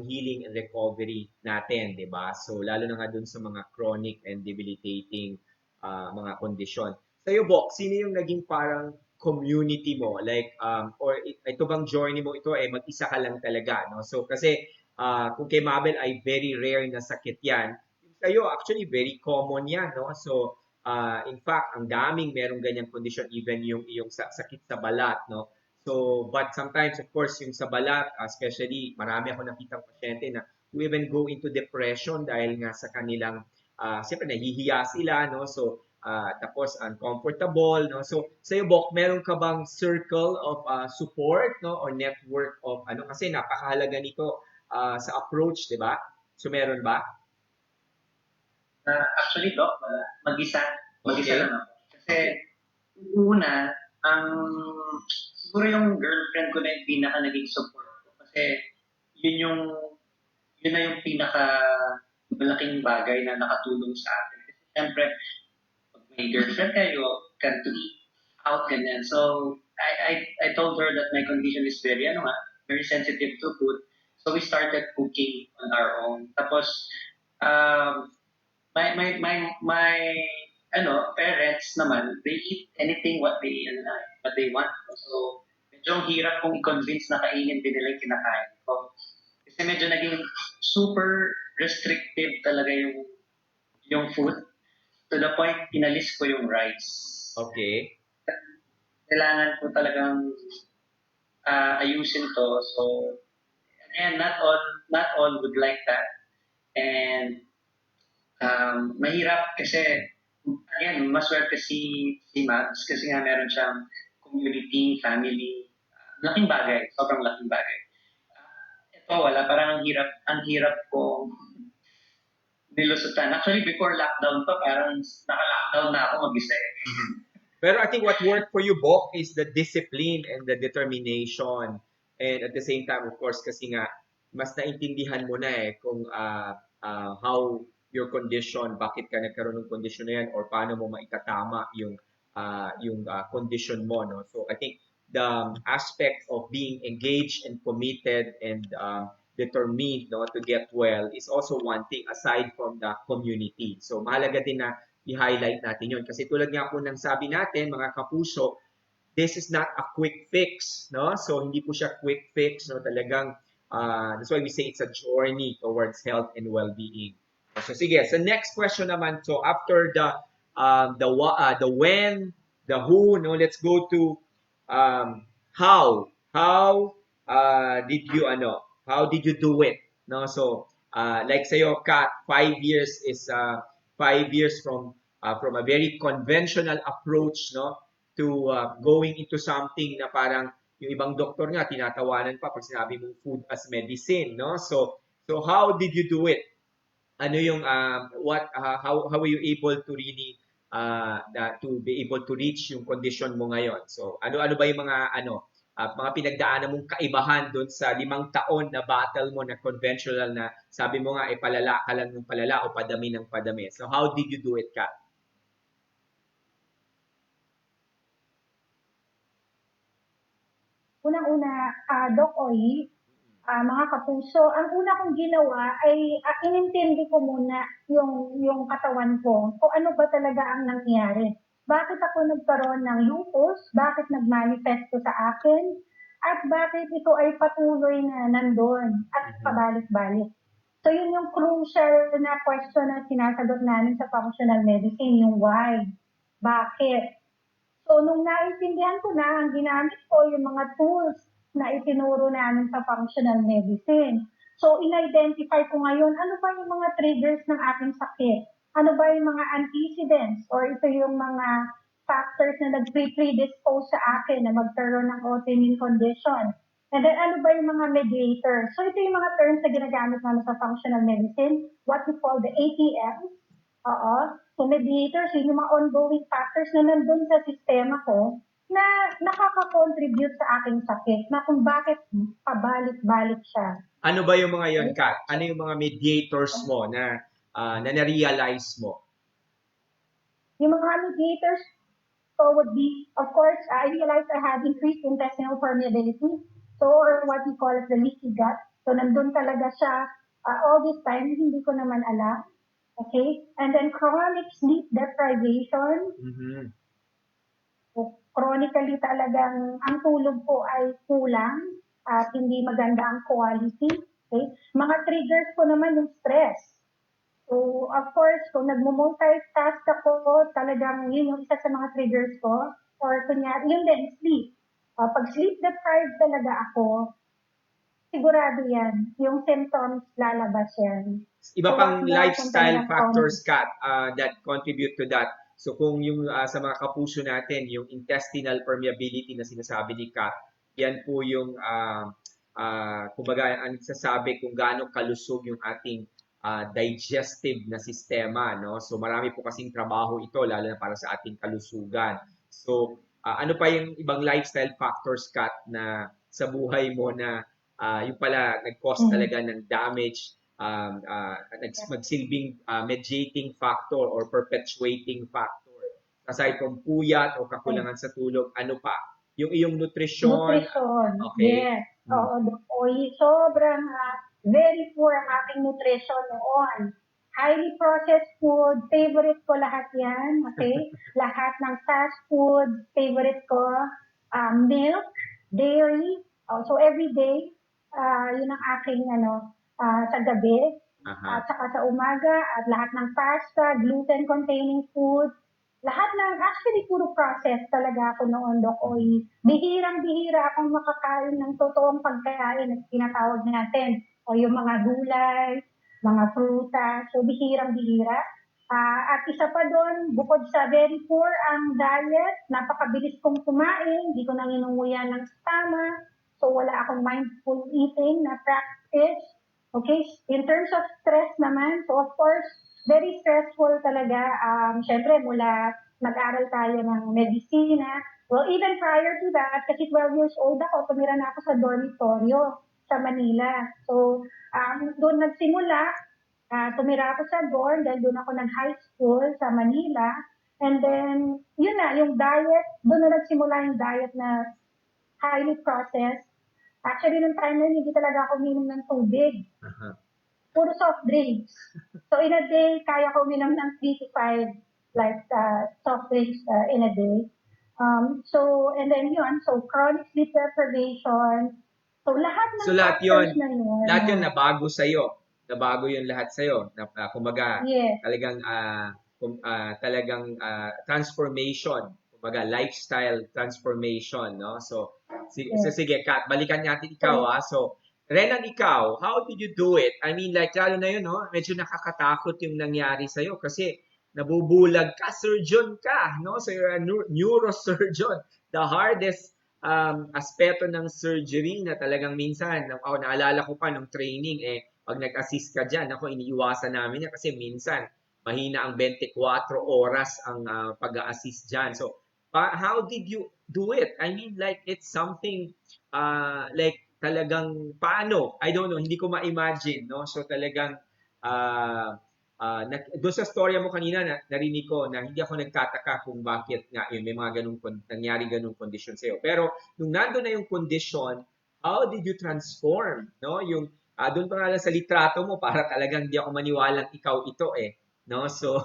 healing and recovery natin, 'di ba? So lalo na nga dun sa mga chronic and debilitating mga kondisyon. Sa'yo, Bok, sino yung naging parang community mo? Like or ito bang journey mo ito mag-isa ka lang talaga, no? So kasi kung kay Mabel ay very rare na sakit 'yan. Sa'yo actually very common 'yan, no? So in fact, ang daming merong ganyang condition, even yung sakit sa balat, no? So, but sometimes, of course, yung sa balat, especially, marami ako nakitang pasyente na who even go into depression dahil nga sa kanilang, siyempre, nahihiya sila, no? So, tapos uncomfortable, no? So, sa'yo, Bok, meron ka bang circle of support, no? Or network of, kasi napakahalaga nito sa approach, di ba? So, meron ba? Actually, Doc, wala. Mag-isa Okay. lang ako. Kasi, una, siguro yung girlfriend ko na yung pinaka naging support ko. Kasi, yun na yung pinaka malaking bagay na nakatulong sa akin. Kasi, syempre, pag may girlfriend kayo, can to eat out, ganyan. So, I told her that my condition is very sensitive to food. So, we started cooking on our own. Tapos, my parents naman, they eat anything what they want. So, medyo hirap kong i-convince na kainin din nila yung kinakain ko. Kasi medyo naging super restrictive talaga yung food, to the point inalis ko yung rice. Okay. Kailangan ko talagang ayusin to. So, again, not all would like that. And mahirap kasi, again, maswerte si Max kasi nga meron siyang community, family. Laking bagay, sobrang laking bagay. Ito, wala. Parang ang hirap ko nilusutan. Actually, before lockdown to, parang naka-lockdown na ako mag-isa. Pero I think what worked for you, Bok, is the discipline and the determination. And at the same time, of course, kasi nga, mas naintindihan mo na kung how your condition, bakit ka nagkaroon ng condition na yan, or paano mo maitatama yung condition mo, no? So I think the aspect of being engaged and committed and determined, no, to get well is also one thing aside from the community. So mahalaga din na i-highlight natin yun. Kasi tulad nga po ng sabi natin, mga kapuso, this is not a quick fix, no? So hindi po siya quick fix, no? Talagang that's why we say it's a journey towards health and well-being. So sige, so next question naman. So after the when, the who, no, let's go to how. How did you do it? No, so like sa'yo, Kat, 5 years is 5 years from a very conventional approach, no, to going into something na parang yung ibang doktor nga tinatawanan pa pag sinabi mong food as medicine, no? So how did you do it? Ano yung how were you able to really to be able to reach yung condition mo ngayon? So ano ba yung mga mga pinagdaanan mong kaibahan doon sa 5 taon na battle mo na conventional na sabi mo nga palala ka lang ng palala o padami ng padami. So how did you do it, Kat? Unang-una, Doc Oy, mga kapuso, ang una kong ginawa ay inintindi ko muna yung katawan ko kung ano ba talaga ang nangyari. Bakit ako nagkaroon ng lupus? Bakit nagmanifesto sa akin? At bakit ito ay patuloy na nandun at pabalik-balik? So yun yung crucial na question na sinasagot namin sa functional medicine, yung why. Bakit? So nung naintindihan ko na, ang ginamit ko yung mga tools na itinuro namin sa functional medicine. So in-identify ko ngayon, ano ba yung mga triggers ng aking sakit? Ano ba yung mga antecedents or ito yung mga factors na nag-predispose sa akin na magkaroon ng autoimmune condition? And then, ano ba yung mga mediators? So, ito yung mga terms na ginagamit namin sa functional medicine, what we call the ATM. Oo. So, mediators, yun yung mga ongoing factors na nandun sa sistema ko na nakaka-contribute sa aking sakit, na kung bakit pabalik-balik siya. Ano ba yung mga yon, Kat? Ano yung mga mediators mo na na-realize mo? Yung mga mediators so would be, of course, I realized I had increased intestinal permeability. So, or what we call it the leaky gut. So, nandun talaga siya all this time, hindi ko naman alam. Okay? And then, chronic sleep deprivation. Mm-hmm. So, chronically talagang ang tulog ko ay kulang at hindi maganda ang quality. Okay? Mga triggers ko naman yung stress. So, of course, kung nagmo-multitask ako, talagang yun yung isa sa mga triggers ko. Or kunyari, yun din, sleep. Pag sleep deprived talaga ako, sigurado yan. Yung symptoms lalabas yan. Iba So, pang wag na lifestyle akong factors, Kat, that contribute to that. So kung yung sa mga kapuso natin, yung intestinal permeability na sinasabi ni Kat, yan po yung kumbaga ang sasabi kung gaano kalusog yung ating digestive na sistema, no? So marami po kasing trabaho ito lalo na para sa ating kalusugan. So ano pa yung ibang lifestyle factors, Kat, na sa buhay mo na yung pala nag-cause talaga ng damage, magsilbing mediating factor or perpetuating factor. Aside from puyat o kakulangan sa tulog, ano pa? Yung iyong nutrisyon. Okay. Yes. Oo, sobrang very poor ang aking nutrition noon. Highly processed food, favorite ko lahat yan. Okay? Lahat ng fast food, favorite ko. Milk, dairy. So every day, yun ang aking sa gabi. At saka sa umaga, at lahat ng pasta, gluten-containing food. Lahat ng, actually, puro process talaga ako noon, Doc Oy. Bihirang-bihira akong makakain ng totoong pagkain na tinatawag natin. O yung mga gulay, mga prutas. So, bihirang-bihira. At isa pa doon, bukod sa very poor ang diet, napakabilis kong kumain, hindi ko nang inunguyan ng tama. So, wala akong mindful eating na practice. Okay? In terms of stress naman, so of course, very stressful talaga. Siyempre, mula nag-aral tayo ng medisina. Well, even prior to that, kasi 12 years old ako, tumira na ako sa dormitoryo sa Manila. So, doon nagsimula, tumira ako sa dorm dahil doon ako nag-high school sa Manila. And then, yun na, yung diet, doon na nagsimula yung diet na highly processed. Actually, nung time na hindi talaga ako uminom ng tubig. Puro soft drinks. So, in a day, kaya ko uminom ng 3 to 5 soft drinks in a day. And then yun, so chronic sleep deprivation. So, lahat ng yun, na yun. Lahat yun nabago sa'yo. Nabago yun lahat sa'yo. Kumbaga, yes. Talagang transformation. Kumbaga, lifestyle transformation, no? So, sige, Kat, balikan natin ikaw, So, Renan, ikaw, how did you do it? I mean, like, lalo na yun, no? Medyo nakakatakot yung nangyari sa'yo kasi nabubulag ka, surgeon ka, no? So, you're a neurosurgeon. The hardest aspeto ng surgery na talagang minsan, naalala ko pa nung training, pag nag-assist ka dyan, iniiwasan namin yan kasi minsan, mahina ang 24 oras ang pag-assist dyan. So, how did you do it? I mean, like, it's something, like, talagang, paano? I don't know, hindi ko ma-imagine, no? So, talagang, doon sa storya mo kanina, narinig ko na hindi ako nagtataka kung bakit nga yun, may mga nangyari ganung condition sa'yo. Pero, nung nandun na yung condition, how did you transform, no? Yung, doon pa nga lang sa litrato mo, para talagang hindi ako maniwalang ikaw ito, no? So,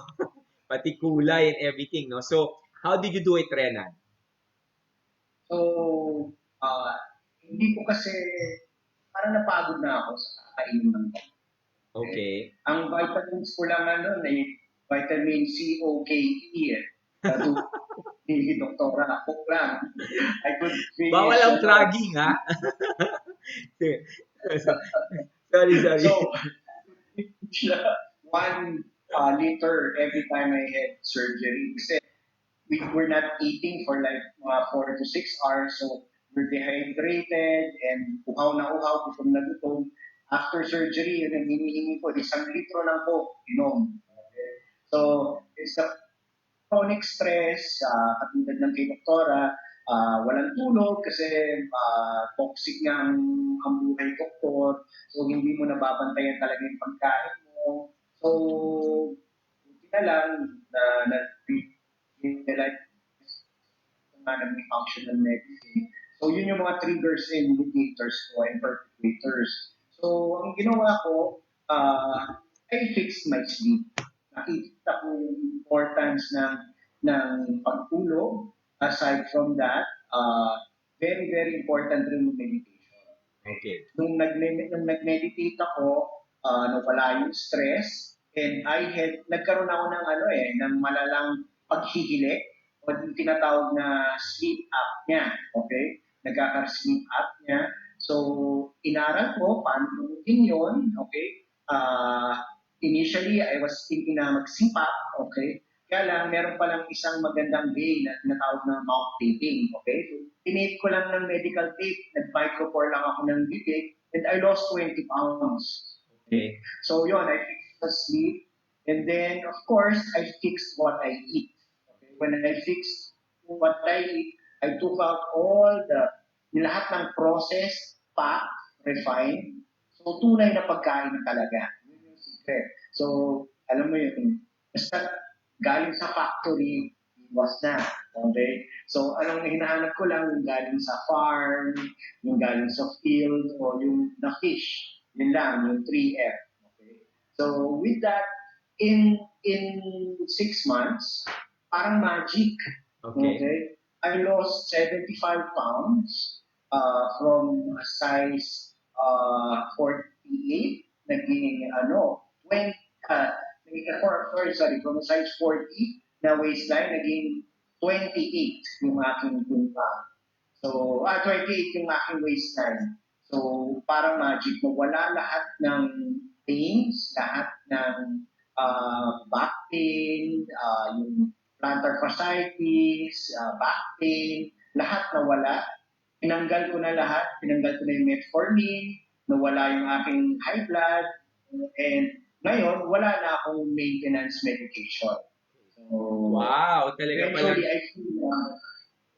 pati kulay and everything, no? So, how did you do it, Renan? So, hindi ko kasi, parang napagod na ako sa kakainin ng gamot. Okay. Ang vitamins ko lang ano, vitamin C, O, K, E. Ito, hindi doktora, ako lang. I could finish. Bawal ang flagging, ha? sorry. So, one liter every time I had surgery. Kasi we were not eating for like 4 to 6 hours. So, we're dehydrated and uhaw na uhaw, gutom na gutom. After surgery, yun ang hinihingi ko, 1 litro lang po, inom. Okay. So, it's a chronic stress, katulad ng kay doktora, walang tulog kasi toxic nga ang buhay doktor. So, hindi mo nababantayan talaga yung pagkain mo. So, buti na lang na realize na may functional medicine. So, yun yung mga triggers and indicators ko and perpetrators. So, ang ginawa ko, I fixed my sleep. Nakita ko yung importance ng pagtulog. Aside from that, very, very important rin yung meditation. Okay. Nung nag-meditate ako, nawala yung stress, and nagkaroon ako ng malalang paghihilik, o yung tinatawag na sleep apnea. Okay? Nagkaka-sleep apnea. So, inaral ko, paano gawin yun, okay? Initially, I was thinking na mag-CPAP, okay? Kaya lang, meron palang isang magandang way na tinatawag na mouth taping, okay? So, tinate ko lang ng medical tape, nag-micropore lang ako ng bibig, and I lost 20 pounds. Okay? So, yun, I fixed the sleep, and then, of course, I fixed what I eat. Okay? When I fixed what I eat, I took out all lahat ng processed, packed, refined, so tunay na pagkain na talaga. Yun yung secret. So, alam mo yun, basta galing sa factory, iwas na. Okay? So, anong hinahanap ko lang, yung galing sa farm, yung galing sa field, o yung na fish. Yun lang, yung 3F. Okay? So, with that, in 6 months, parang magic. Okay? I lost 75 pounds from a size 48, naging 20, from a size 40 na waistline, naging 28 yung aking timbang. So, 28 yung aking waistline. So, parang magic, wala lahat ng pains, lahat ng back pain, yung plantar fasciitis, back pain, lahat nawala. Tinanggal ko na lahat, tinanggal ko na yung metformin, nawala yung aking high blood, and ngayon, wala na akong maintenance medication. So, wow, talaga pala. Eventually, I feel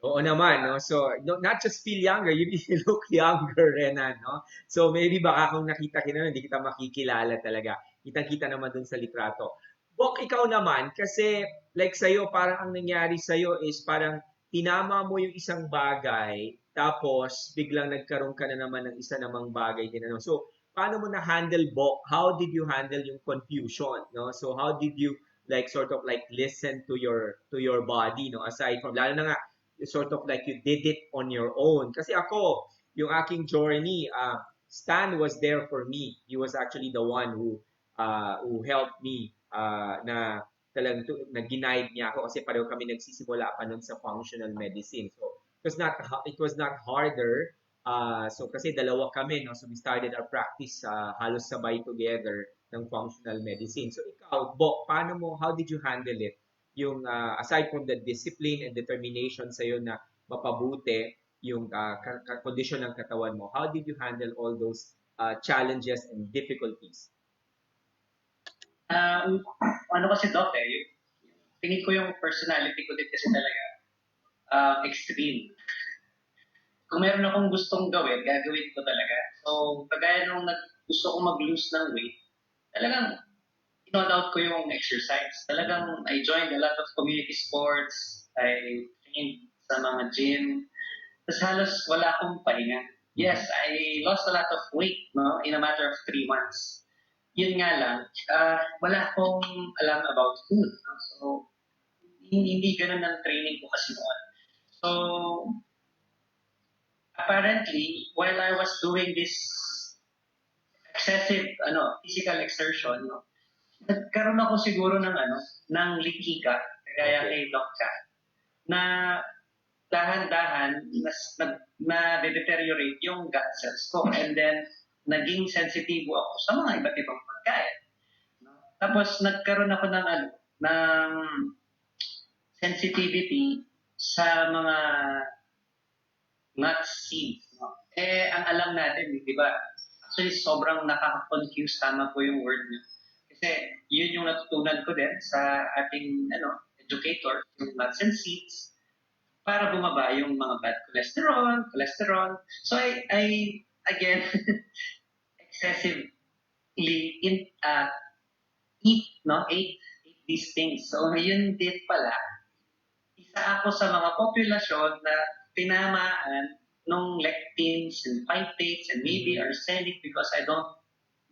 Oo naman, no? So, not just feel younger, you look younger, Renan, no? So, maybe baka kung nakita kita, hindi kita makikilala talaga. Kitang-kita naman dun sa litrato. Bok, ikaw naman, kasi like sa'yo, parang ang nangyari sa'yo is parang tinama mo yung isang bagay, tapos biglang nagkaroon ka na naman ng isa namang bagay din. Ano? So, paano mo na-handle, Bok? How did you handle yung confusion, no? So, how did you like sort of like listen to your body, no? Aside from, lalo na nga, sort of like you did it on your own. Kasi ako, yung aking journey, Stan was there for me. He was actually the one who helped me na talagang nag-guide niya ako kasi pareho kami nagsisimula pa nun sa functional medicine. So, it was not harder. So, kasi dalawa kami, no? So, we started our practice halos sabay together ng functional medicine. So, ikaw, Bo, how did you handle it? Yung aside from the discipline and determination sa'yo na mapabuti yung condition ng katawan mo, how did you handle all those challenges and difficulties? Ano kasi, Doc, tingin ko yung personality ko din kasi talaga extreme. Kung meron akong gustong gawin, gagawin ko talaga. So, kagaya nung gusto kong mag-lose ng weight, talagang in-out ko yung exercise. Talagang I joined a lot of community sports. I trained sa mga gym. Tapos halos wala akong pahinga. Yes, I lost a lot of weight, no, in a matter of 3 months. Yun nga lang, wala akong alam about food. No? So, hindi ganun ang training ko kasi noon. So, apparently, while I was doing this excessive physical exertion, no? Nagkaroon ako siguro ng likika, kagaya kay Doc Chan, na dahan-dahan na-deteriorate yung gut cells ko, and then naging sensitibo ako sa mga iba't ibang pagkain. No? Tapos nagkaroon ako ng sensitivity sa mga nuts, seeds. No? Ang alam natin, di ba? Actually, sobrang nakaka-confuse, tama po yung word niyo. Kasi yun yung natutunan ko din sa ating educator, yung nuts and seeds, para bumaba yung mga bad cholesterol. So I again, excessively ate these things. So yun din pala, isa ako sa mga populasyon na tinamaan ng lectins and phytates and maybe arsenic because I don't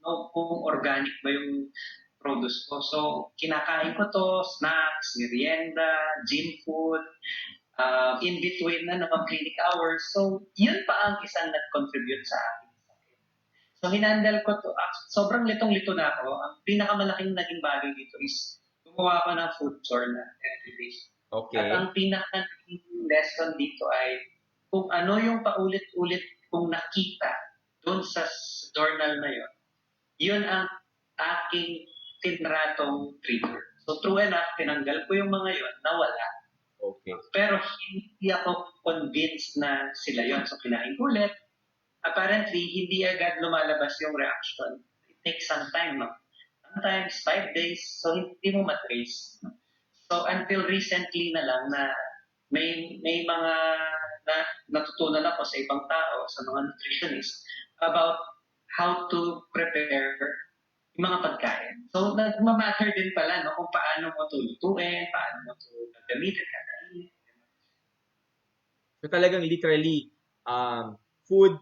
know kung organic ba yung produce ko. So kinakain ko to, snacks, merienda, gym food, in between na mga clinic hours. So, yun pa ang isang nag-contribute sa akin. So, hinandle ko to. Sobrang litong-lito na ako. Ang pinakamalaking naging bagay dito is gumawa ko ng food journal every day. Okay. At ang pinaka-naging lesson dito ay kung ano yung paulit-ulit kong nakita doon sa journal na yun, yun ang aking tinratong trigger. So, true enough, tinanggal ko yung mga yun, nawala. Okay. Pero hindi ako convinced na sila yon. So, kinain ko ulit. Apparently, hindi agad lumalabas yung reaction. It takes some time, no? Sometimes 5 days, so hindi mo matrace. No? So, until recently na lang na may mga natutunan ako sa ibang tao, sa mga nutritionists, about how to prepare yung mga pagkain. So, nagmamatter din pala kung paano mo ito lutuin, paano mo ito gagamitin, So talagang literally, food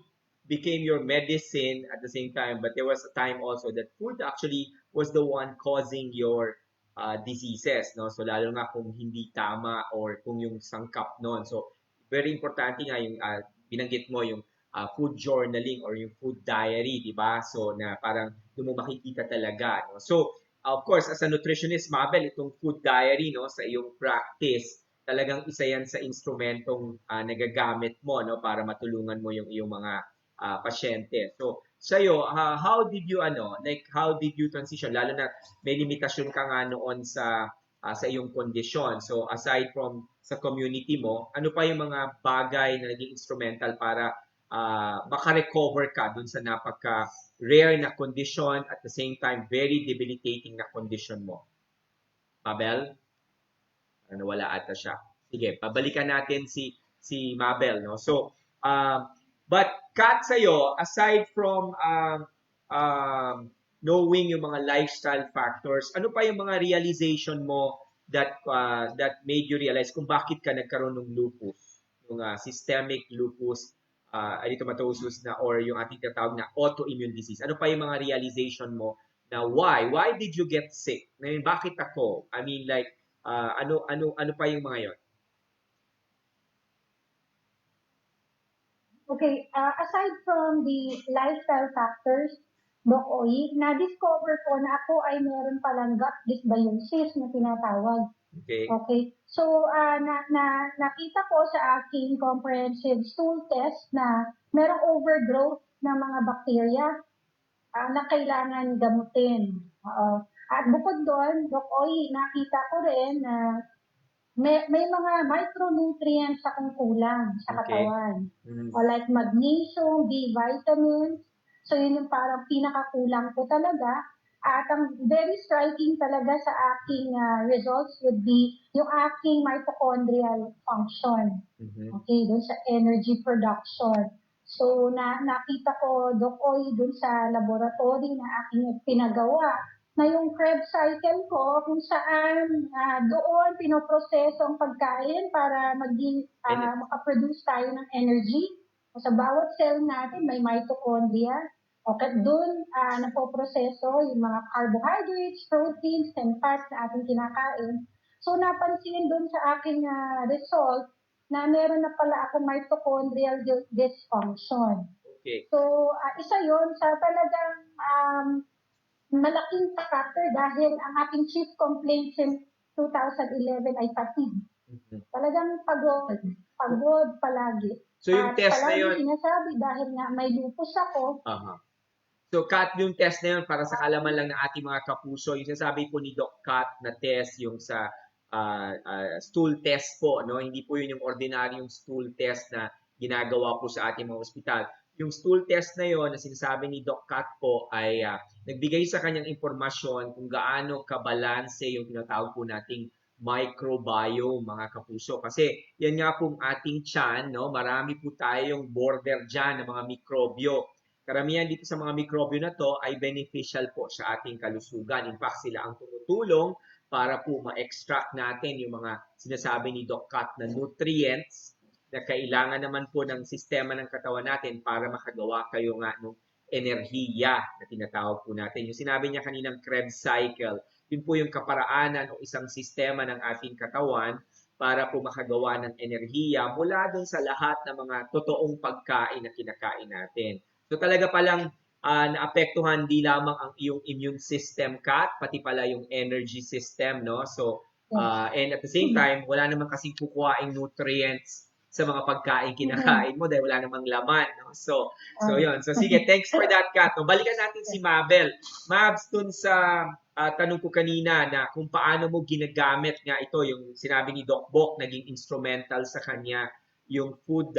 became your medicine at the same time, but there was a time also that food actually was the one causing your diseases, no? So lalo nga kung hindi tama or kung yung sangkap noon. So very importante nga yung binanggit mo yung food journaling or yung food diary, di ba? So na parang doon mo makikita talaga, no? So of course, as a nutritionist, Mabel, itong food diary, no, sa iyong practice, talagang isa yan sa instrumentong nagagamit mo, no, para matulungan mo yung iyong mga pasyente. So sa'yo, how did you how did you transition, lalo na may limitasyon ka nga noon sa iyong kondisyon. So aside from sa community mo, ano pa yung mga bagay na naging instrumental para maka-recover ka dun sa napaka-rare na condition at the same time very debilitating na condition mo? Mabel? Wala ata siya. Sige, pabalikan natin si Mabel, no? So, but Kat, sa'yo, aside from knowing yung mga lifestyle factors, ano pa yung mga realization mo that made you realize kung bakit ka nagkaroon ng lupus, yung systemic lupus erythematosus na or yung ating tatawag na autoimmune disease? Ano pa yung mga realization mo na why did you get sick? I mean, bakit ako? I mean, like, ano pa yung mga yon? Okay, aside from the lifestyle factors, Doc Oy, na-discover ko na ako ay meron palang gut dysbiosis na tinatawag. Okay. So, nakita ko sa aking comprehensive stool test na merong overgrowth ng mga bacteria na kailangan gamutin. At bukod doon, Doc Oy, nakita ko rin na may mga micronutrients akong kulang sa katawan. Like magnesium, B vitamins. So, yun yung parang pinakakulang ko talaga. At ang very striking talaga sa aking results would be yung aking mitochondrial function. Okay, dun sa energy production. So, nakita ko, Doc Oy, dun sa laboratory na aking pinagawa, na yung Krebs cycle ko, kung saan doon pinoproseso ang pagkain para makaproduce tayo ng energy. Sa bawat cell natin, may mitochondria. Okay, doon napoproseso yung mga carbohydrates, proteins, and fats na ating kinakain. So, napansin doon sa aking result na meron na pala akong mitochondrial dysfunction. Okay. So, isa yun sa talagang malaking factor dahil ang aking chief complaint since 2011 ay fatigue. Talagang pagod palagi. So yung At test na palagi yun, sinasabi dahil nga may lupus ako, so Kat, yung test na yun, para sa kalaman lang ng ating mga kapuso, yung sinasabi po ni Doc Kat na test, yung sa stool test po, no? Hindi po yun yung ordinaryong stool test na ginagawa po sa ating mga ospital. Yung stool test na yun, na sinasabi ni Doc Kat po, ay nagbigay sa kanyang impormasyon kung gaano kabalanse yung tinatawag po nating microbiome, mga kapuso. Kasi yan nga pong ating tiyan, no? Marami po tayong border dyan ng mga mikrobyo. Karamihan dito sa mga mikrobyo na to ay beneficial po sa ating kalusugan. In fact, sila ang tumutulong para po ma-extract natin yung mga sinasabi ni Doc Kat na nutrients na kailangan naman po ng sistema ng katawan natin para makagawa kayo nga ng enerhiya na tinatawag po natin. Yung sinabi niya kaninang Krebs cycle, yun po yung kaparaanan o isang sistema ng ating katawan para po makagawa ng enerhiya mula dun sa lahat ng mga totoong pagkain na kinakain natin. So talaga palang naapektuhan di lamang ang iyong immune system, Kat, pati pala yung energy system, no? So, and at the same time, wala namang kasing kukuhaing nutrients sa mga pagkain kinakain mo dahil wala namang laman, no? So yun. So sige, thanks for that, Kat. No? Balikan natin si Mabel. Mabs, dun sa tanong ko kanina na kung paano mo ginagamit nga ito, yung sinabi ni Doc Bok, naging instrumental sa kanya yung food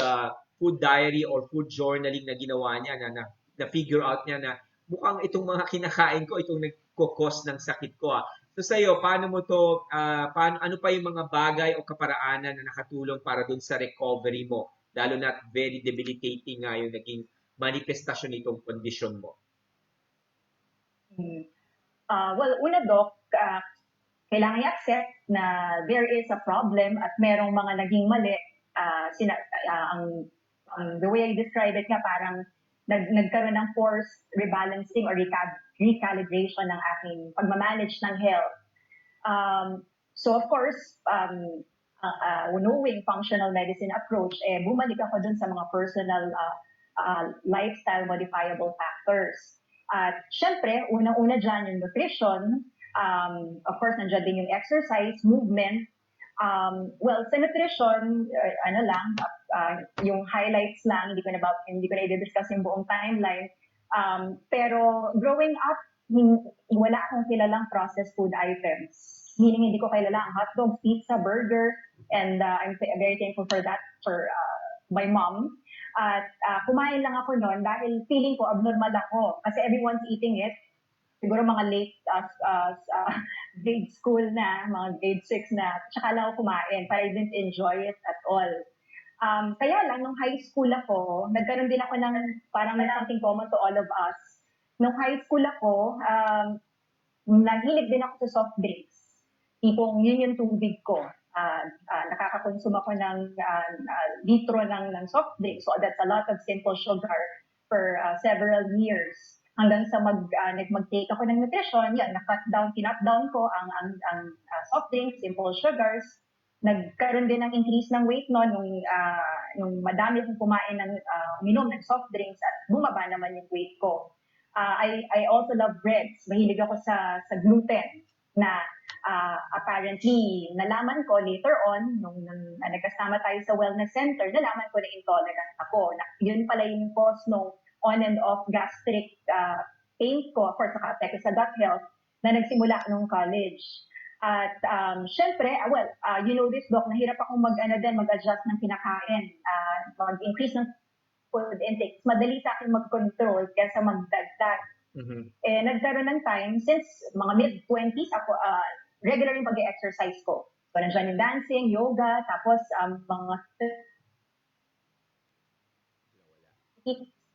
diary or food journaling na ginawa niya na figure out niya na mukhang itong mga kinakain ko itong nagko-cause ng sakit ko. So sa iyo, paano mo to ano pa yung mga bagay o kaparaanan na nakatulong para dun sa recovery mo? Lalo na very debilitating nga yung naging manifestasyon nitong kondisyon mo. Well, una, Doc, kailangan i-accept na there is a problem at merong mga naging mali. The way I describe it nga, parang nagkaroon ng forced rebalancing or recalibration ng aking pagmamanage ng health. So of course, knowing functional medicine approach, bumalik ako dun sa mga personal lifestyle modifiable factors. At syempre, unang-una dyan yung nutrition. Of course, nandiyan din yung exercise, movement. Well, sa nutrition, yung highlights lang, hindi ko na i-discuss yung buong timeline. Pero growing up, wala akong kilalang processed food items. Meaning, hindi ko kilala ang hotdog, pizza, burger, and I'm very thankful for that, for my mom. At kumain lang ako noon dahil feeling ko abnormal ako kasi everyone's eating it. Siguro mga late grade school na, mga grade 6 na, tsaka lang ako kumain, but I didn't enjoy it at all. Kaya lang, nung high school ako, nagkaroon din ako ng parang something common to all of us. Nung high school ako, nahilig din ako sa soft drinks. Tipong yun yung tubig ko. Nakakakonsum ako ng litro ng soft drinks. So that's a lot of simple sugar for several years. Hanggang sa mag-take ako ng nutrition, yan, kinut down ko ang soft drinks, simple sugars. Nagkaroon din ng increase ng weight noon nung madami akong kumain ng uminom ng soft drinks at bumaba naman yung weight ko. I also love breads. Mahilig ako sa gluten na apparently nalaman ko later on nung nagkasama tayo sa wellness center, nalaman ko na intolerant ako. Yun pala yung cause nung on and off gastric pain ko, for saka apekto sa gut health na nagsimula nung college. At syempre, you know this, Doc, nahirap akong mag-adjust ng kinakain, mag-increase ng food intake. Madali sa akin mag-control kaysa magdagdag. Mm-hmm. Nagkaroon ng time, since mga mid-20s, ako, regular yung pag-exercise ko. So, nandiyan yung dancing, yoga, tapos mga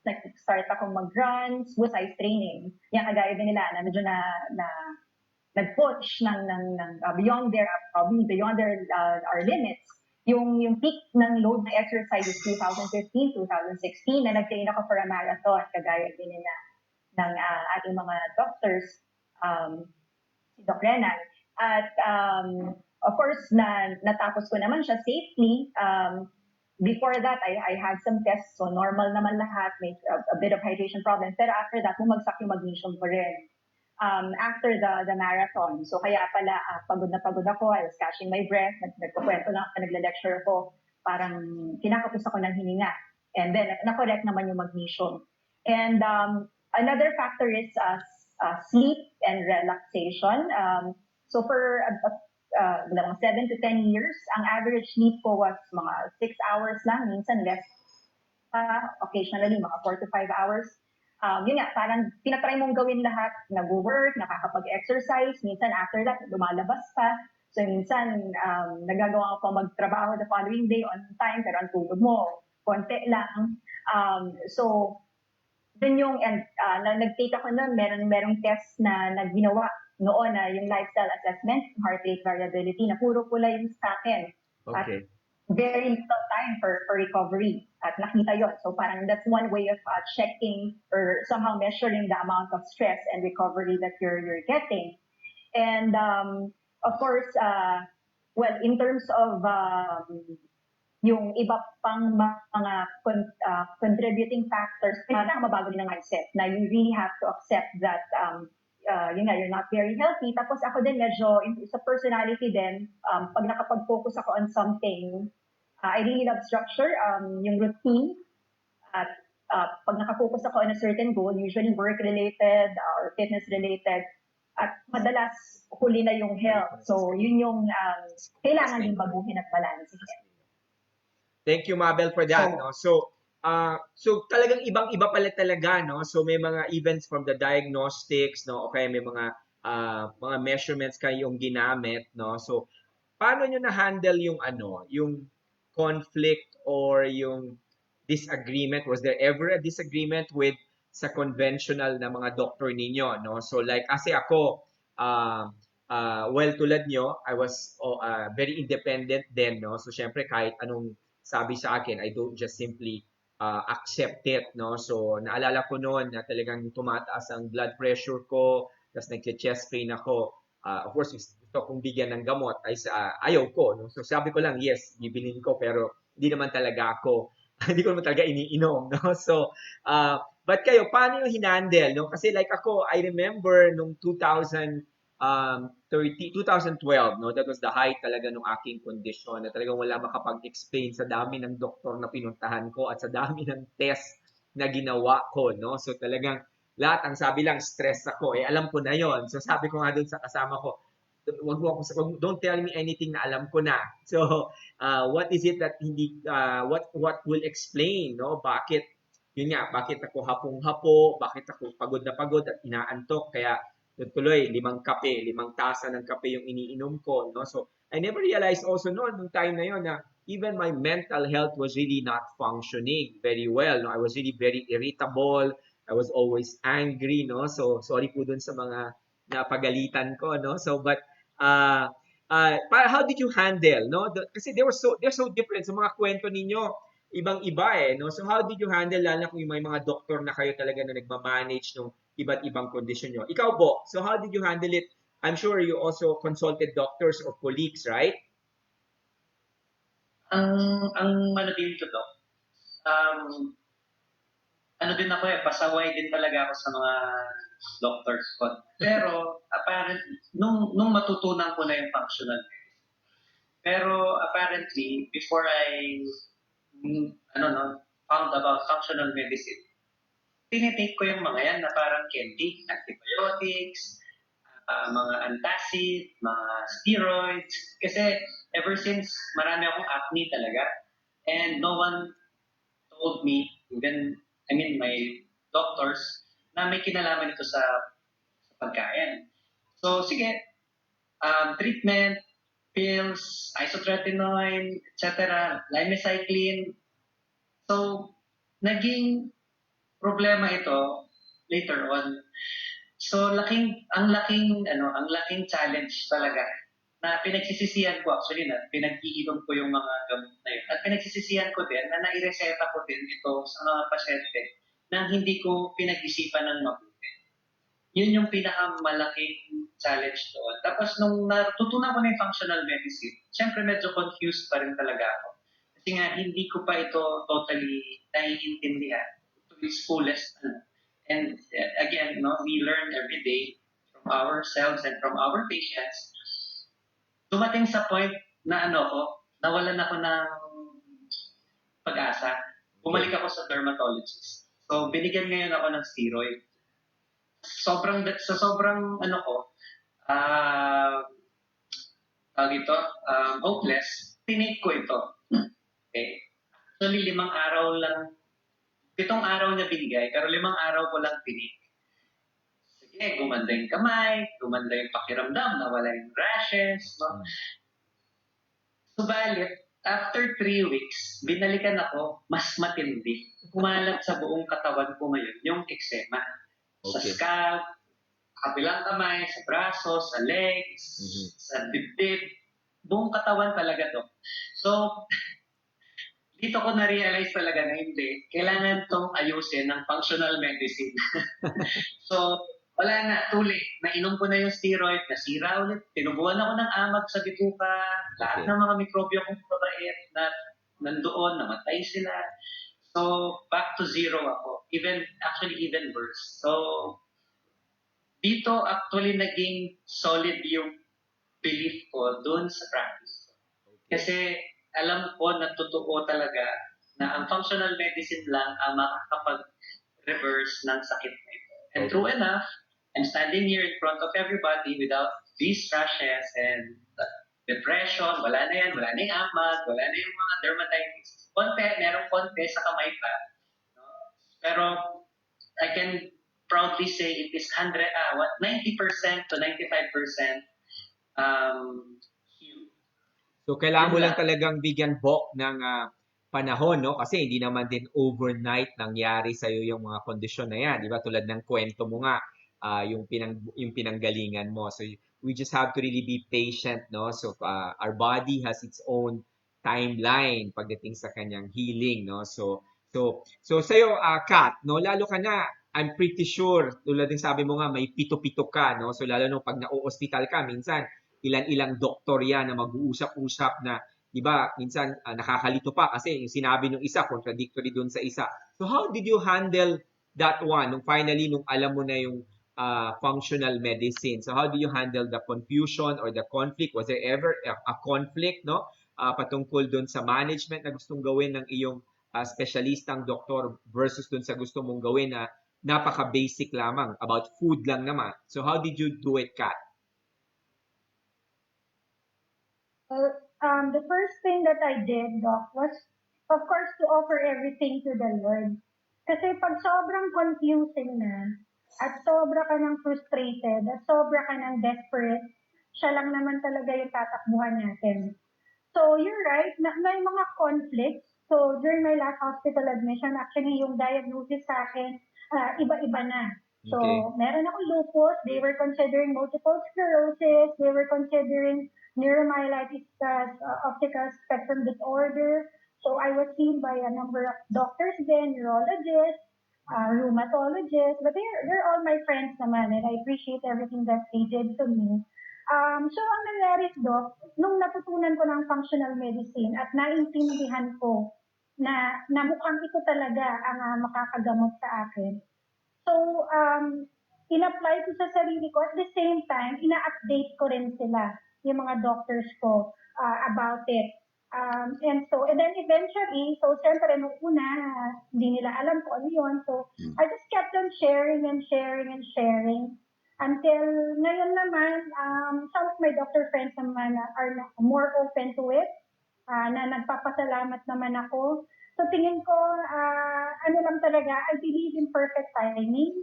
nag-start akong mag-run, exercise training. Yan, kagaya din nila, na medyo na nag-push ng beyond our limits. Yung peak ng load ng exercise is 2015, 2016, na nag-train ako for a marathon, kagaya din nila ng ating mga doctors, si Doc Renan. At of course, natapos ko naman siya safely. before that, I had some tests, so normal naman lahat, may a bit of hydration problems. Pero after that, bumagsak yung magnesium ko rin. After the marathon. So kaya pala, pagod na pagod ako, I was catching my breath, nagkukwento lang ako, nagle-lecture ako, parang kinakapos ako ng hininga. And then, na-correct naman yung magnesium. And another factor is sleep and relaxation. So for mga 7 to 10 years, ang average sleep ko was mga 6 hours lang, minsan less, occasionally mga 4 to 5 hours. Yun nga, parang tinatry mong gawin lahat, nag-work, nakakapag-exercise, minsan after that, lumalabas pa. So minsan, nagagawa ko pa magtrabaho the following day on time, pero ang tulog mo, konti lang. So, dun yung, and nag-take ako nun, merong test na ginawa noon na yung lifestyle assessment, heart rate variability, na puro pula yung sa akin. Okay. At very little time for recovery. At nakita yon. So parang that's one way of checking or somehow measuring the amount of stress and recovery that you're getting. And of course, well, in terms of yung iba pang mga contributing factors, parang mabago din ang mindset na you really have to accept that yun nga, you're not very healthy. Tapos ako din medyo, sa personality din, pag nakapag-focus ako on something, I really love structure, yung routine. At pag nakafocus ako on a certain goal, usually work-related or fitness-related, at madalas huli na yung health. So yun yung kailangan din baguhin at balansin. Thank you, Mabel, for that. So talagang ibang-iba pala talaga, no? So may mga events from the diagnostics, no? Okay, may mga measurements kayong ginamit, no? So paano nyo na-handle yung yung conflict or yung disagreement? Was there ever a disagreement with sa conventional na mga doctor ninyo, no? So like kasi ako well, tulad nyo, I was very independent then, no? So syempre kahit anong sabi sa akin, I don't just simply accept it, no? So naalala ko noon na talagang tumataas ang blood pressure ko, tapos nagche-chest pain ako. Of course, gusto kong bigyan ng gamot, ayaw ko, no? So sabi ko lang, yes, bibilin ko, pero hindi naman talaga ako, hindi ko naman talaga iniinom, no? So, but kayo, paano yung hinandle, no? Kasi like ako, I remember nung 2012, no? That was the height talaga ng aking kondisyon na talagang wala makapag-explain sa dami ng doktor na pinuntahan ko at sa dami ng test na ginawa ko, no? So talagang lahat ang sabi lang stress ako, alam ko na yon. So sabi ko nga dun sa kasama ko, don't tell me anything na alam ko na. So what is it that hindi what will explain, no? Bakit ako hapong-hapo, bakit ako pagod na pagod at inaantok, kaya tuloy 5 tasa ng kape yung iniinom ko, no? So I never realized also noon nung time na yon na even my mental health was really not functioning very well, no? I was really very irritable, I was always angry, no? So sorry po dun sa mga napagalitan ko, no? So but how did you handle, no? Kasi they're so different sa mga kwento ninyo, ibang-iba no? So how did you handle, lalo na kung may mga doktor na kayo talaga na nagma-manage ng iba't ibang kondisyon nyo? Ikaw, Bo, so how did you handle it? I'm sure you also consulted doctors or colleagues, right? Ang din ko, Doc, din ako pasaway din talaga ako sa mga doctors ko. Pero apparently, nung matutunan ko na yung functional medicine, pero apparently, before I found about functional medicine, tinitake ko yung mga yan na parang candy, antibiotics, mga antacid, mga steroids. Kasi ever since, marami akong acne talaga. And no one told me, even, my doctors, na may kinalaman ito sa pagkain. So, sige, treatment, pills, isotretinoin, etc., limecycline. So, naging problema ito later on. So, ang laking challenge talaga na pinagsisisihan ko actually na pinag-iinom ko yung mga gamot na yun. At pinagsisisihan ko din na naireseta ko din ito sa mga pasyente na hindi ko pinag-isipan ng mabuti. Yun yung pinakamalaking challenge doon. Tapos nung natutunan ko na yung functional medicine, syempre medyo confused pa rin talaga ako. Kasi nga, hindi ko pa ito totally naiintindihan to its fullest. And again, no, we learn every day from ourselves and from our patients. Dumating sa point na nawalan ako ng pag-asa. Bumalik ako sa dermatologist. So, binigyan ngayon ako ng steroid. Sobrang hopeless, tinake ko ito. Okay? Actually, 5 araw lang, 7 araw niya binigay, pero 5 araw ko lang tinake. Sige, gumanda yung kamay, gumanda yung pakiramdam, nawala yung rashes. No? Subalit, after 3 weeks, binalikan ako, mas matindi. Kumalat sa buong katawan ko ngayon, yung eczema. Sa scalp, kabilang kamay, sa braso, sa legs, sa dibdib, buong katawan talaga to. So, dito ko na-realize talaga na hindi. Kailangan tong ayusin ng functional medicine. So, wala na, tuli. Nainom ko na yung steroid, nasira ulit. Tinubuan ako ng amag sa bituka. Lahat ng mga mikrobyo kong mabait na nandoon, namatay sila. So, back to zero ako. Even worse. So, dito actually naging solid yung belief ko doon sa practice. Kasi alam ko na totoo talaga na ang functional medicine lang ang makakapag-reverse ng sakit na ito. And true enough, I'm standing here in front of everybody without these rashes and depression, wala na yan, wala na yung amag, wala na yung mga dermatitis. Merong konti sa kamay pa. No? Pero I can proudly say it is 90% to 95% healed. So, kailangan mo lang talagang bigyan ng panahon, no? Kasi hindi naman din overnight nangyari sa'yo yung mga kondisyon na yan. Di ba? Tulad ng kwento mo nga, yung pinanggalingan mo. So, we just have to really be patient, no? So, our body has its own timeline pagdating sa kanyang healing, no? So sa'yo, Kat, no? Lalo ka na, I'm pretty sure, tulad din sabi mo nga, may pito-pito ka, no? So, lalo no, pag na-hospital ka, minsan, ilan-ilang doktor yan na mag-uusap-usap na, di ba, minsan nakakalito pa kasi yung sinabi ng isa, contradictory dun sa isa. So, how did you handle that one? Nung finally, nung alam mo na yung functional medicine. So, how do you handle the confusion or the conflict? Was there ever a conflict, no? Patungkol dun sa management na gustong gawin ng iyong specialistang doktor versus dun sa gusto mong gawin na napaka-basic lamang, about food lang naman. So, how did you do it, Kat? Well, the first thing that I did, Doc, was, of course, to offer everything to the Lord. Kasi pag sobrang confusing na, at sobra ka ng frustrated, at sobra ka ng desperate, siya lang naman talaga yung tatakbuhan natin. So, you're right, may mga conflicts. So, during my last hospital admission, actually, yung diagnosis sa akin, iba-iba na. So, meron akong lupus, they were considering multiple sclerosis, they were considering neuromyelitis optical spectrum disorder. So, I was seen by a number of doctors then, neurologists, rheumatologists, but they're all my friends naman, and I appreciate everything that they did to me. So, ang nangyari, Doc, nung natutunan ko ng functional medicine at naintindihan ko na mukhang ito talaga ang makakagamot sa akin. So, in-apply ko sa sarili ko. At the same time, ina-update ko rin sila, yung mga doctors ko, about it. And then eventually, so siyempre nung una, hindi nila alam ko ano yun. So, I just kept on sharing and sharing and sharing. Until ngayon naman, some of my doctor friends naman are more open to it, na nagpapasalamat naman ako. So tingin ko, ano lang talaga, I believe in perfect timing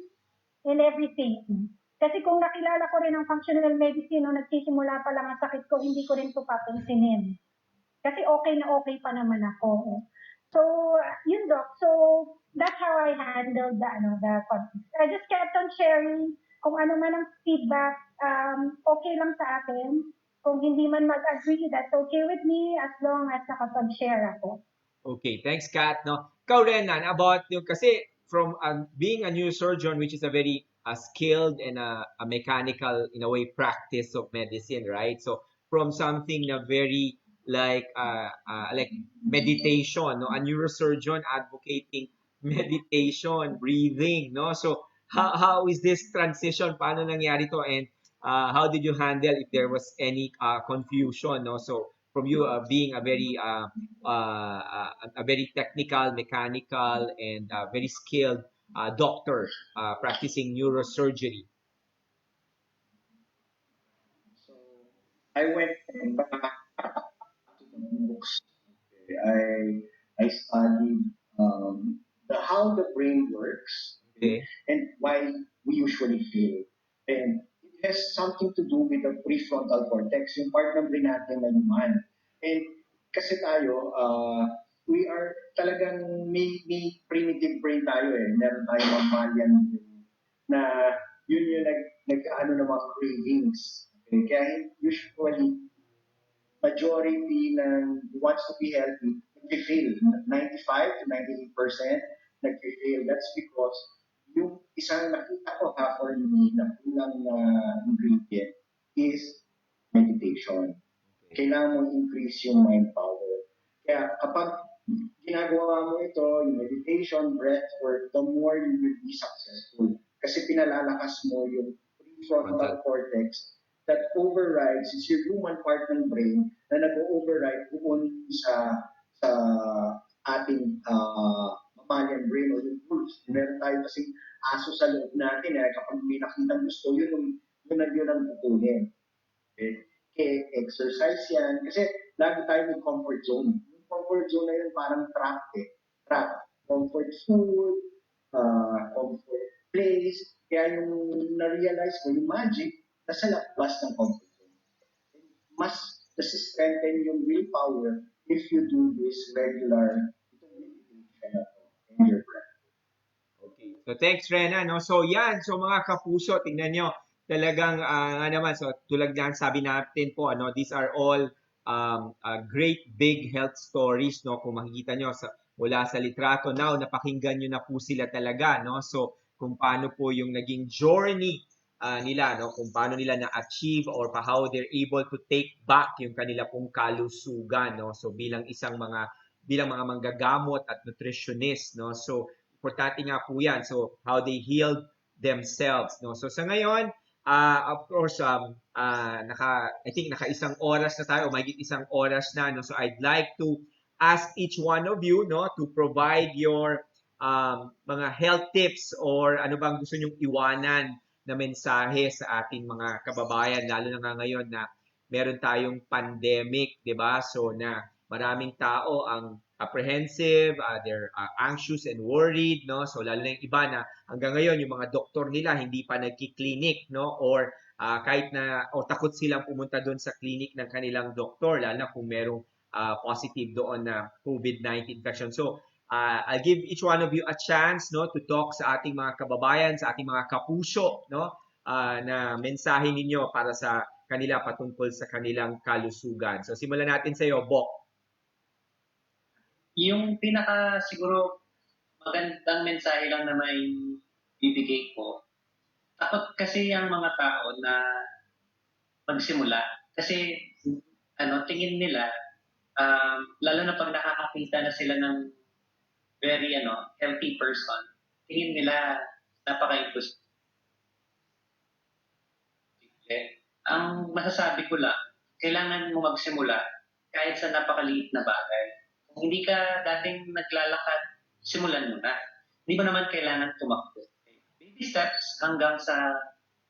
in everything. Kasi kung nakilala ko rin ang functional medicine, nung nagsisimula pa lang ang sakit ko, hindi ko rin ito papansinin. Kasi okay na okay pa naman ako. So, yun, Doc. So, that's how I handled the conflict. I just kept on sharing kung ano man ang feedback, okay lang sa akin. Kung hindi man mag-agree, that's okay with me as long as nakapag-share ako. Okay, thanks, Kat. No, ikaw, Renan, about yung kasi from being a neurosurgeon, which is a very skilled and a mechanical, in a way, practice of medicine, right? So, from something na very like meditation, no? A neurosurgeon advocating meditation, breathing, no? So how is this transition? Paano nangyari to? And how did you handle if there was any confusion, no? So from you being a very technical, mechanical, and very skilled doctor practicing neurosurgery. So I went back to the books. Okay. I studied how the brain works, Okay. and why we usually fail. And it has something to do with the prefrontal cortex, yung part ng brain natin na human. And kasi tayo, we are talagang may primitive brain tayo eh. Meron tayong mammalian brain na yun yung nag-ano ng mga cravings. Okay? Kaya usually, majority ng who wants to be healthy, nag-fail. 95 to 98% nag-fail. That's because yung isang nakita ko for me na kulang na ingredient is meditation. Kailangan mong increase yung mind power. Kaya kapag ginagawa mo ito, yung meditation, breath work, the more you will be successful. Kasi pinalalakas mo yung prefrontal cortex that overrides, is your human part ng brain na nag-override doon sa ating mammalian brain o yung wolves. Meron tayo kasi aso sa loob natin kapag may nakita gusto, yun ang tutunin. Okay? Kaya exercise yan. Kasi lagi tayo may comfort zone. Yung comfort zone na yun parang trap eh. Trap. Comfort food, comfort place. Kaya yung na-realize ko, yung magic, nasa labas ng comfort zone. Mas strengthen yung willpower if you do this regular meditation in your breath. Okay. So thanks, Renan. No? So yan, so mga kapuso, tingnan nyo, talagang nga naman, so tulad ng sabi natin po, these are all great big health stories, no? Kung makikita nyo mula sa litrato, now napakinggan nyo na po sila talaga, no? So kung paano po yung naging journey nila, no? Kung paano nila na-achieve or how they're able to take back yung kanila pong kalusugan, no? So bilang mga manggagamot at nutritionist, no? So importante nga po yan. So how they healed themselves, no? So sa ngayon, of course, I think naka-isang oras na tayo, mahigit isang oras na, no? So I'd like to ask each one of you, no, to provide your mga health tips or ano bang gusto nyong iwanan na mensahe sa ating mga kababayan, lalo na nga ngayon na meron tayong pandemic, di ba? So na maraming tao ang apprehensive, they're anxious and worried, no? So lalo na yung iba na hanggang ngayon yung mga doktor nila hindi pa nagki-clinic, no? Or kahit na takot silang pumunta doon sa clinic ng kanilang doktor, lalo na kung merong positive doon na COVID-19 infection. So I'll give each one of you a chance, no, to talk sa ating mga kababayan, sa ating mga kapuso, no, na mensahe ninyo para sa kanila patungkol sa kanilang kalusugan. So simulan natin sa iyo, Bok. Yung pinaka siguro magandang mensahe lang na may bibigay ko, takot kasi yung mga tao na magsimula. Kasi tingin nila, lalo na pag nakakakita na sila ng very healthy person, tingin nila napaka-imposible. Ang masasabi ko lang, kailangan mo magsimula kahit sa napakaliit na bagay. Kung hindi ka dating naglalakad, simulan mo na. Hindi mo naman kailangan tumakbo. Baby steps hanggang sa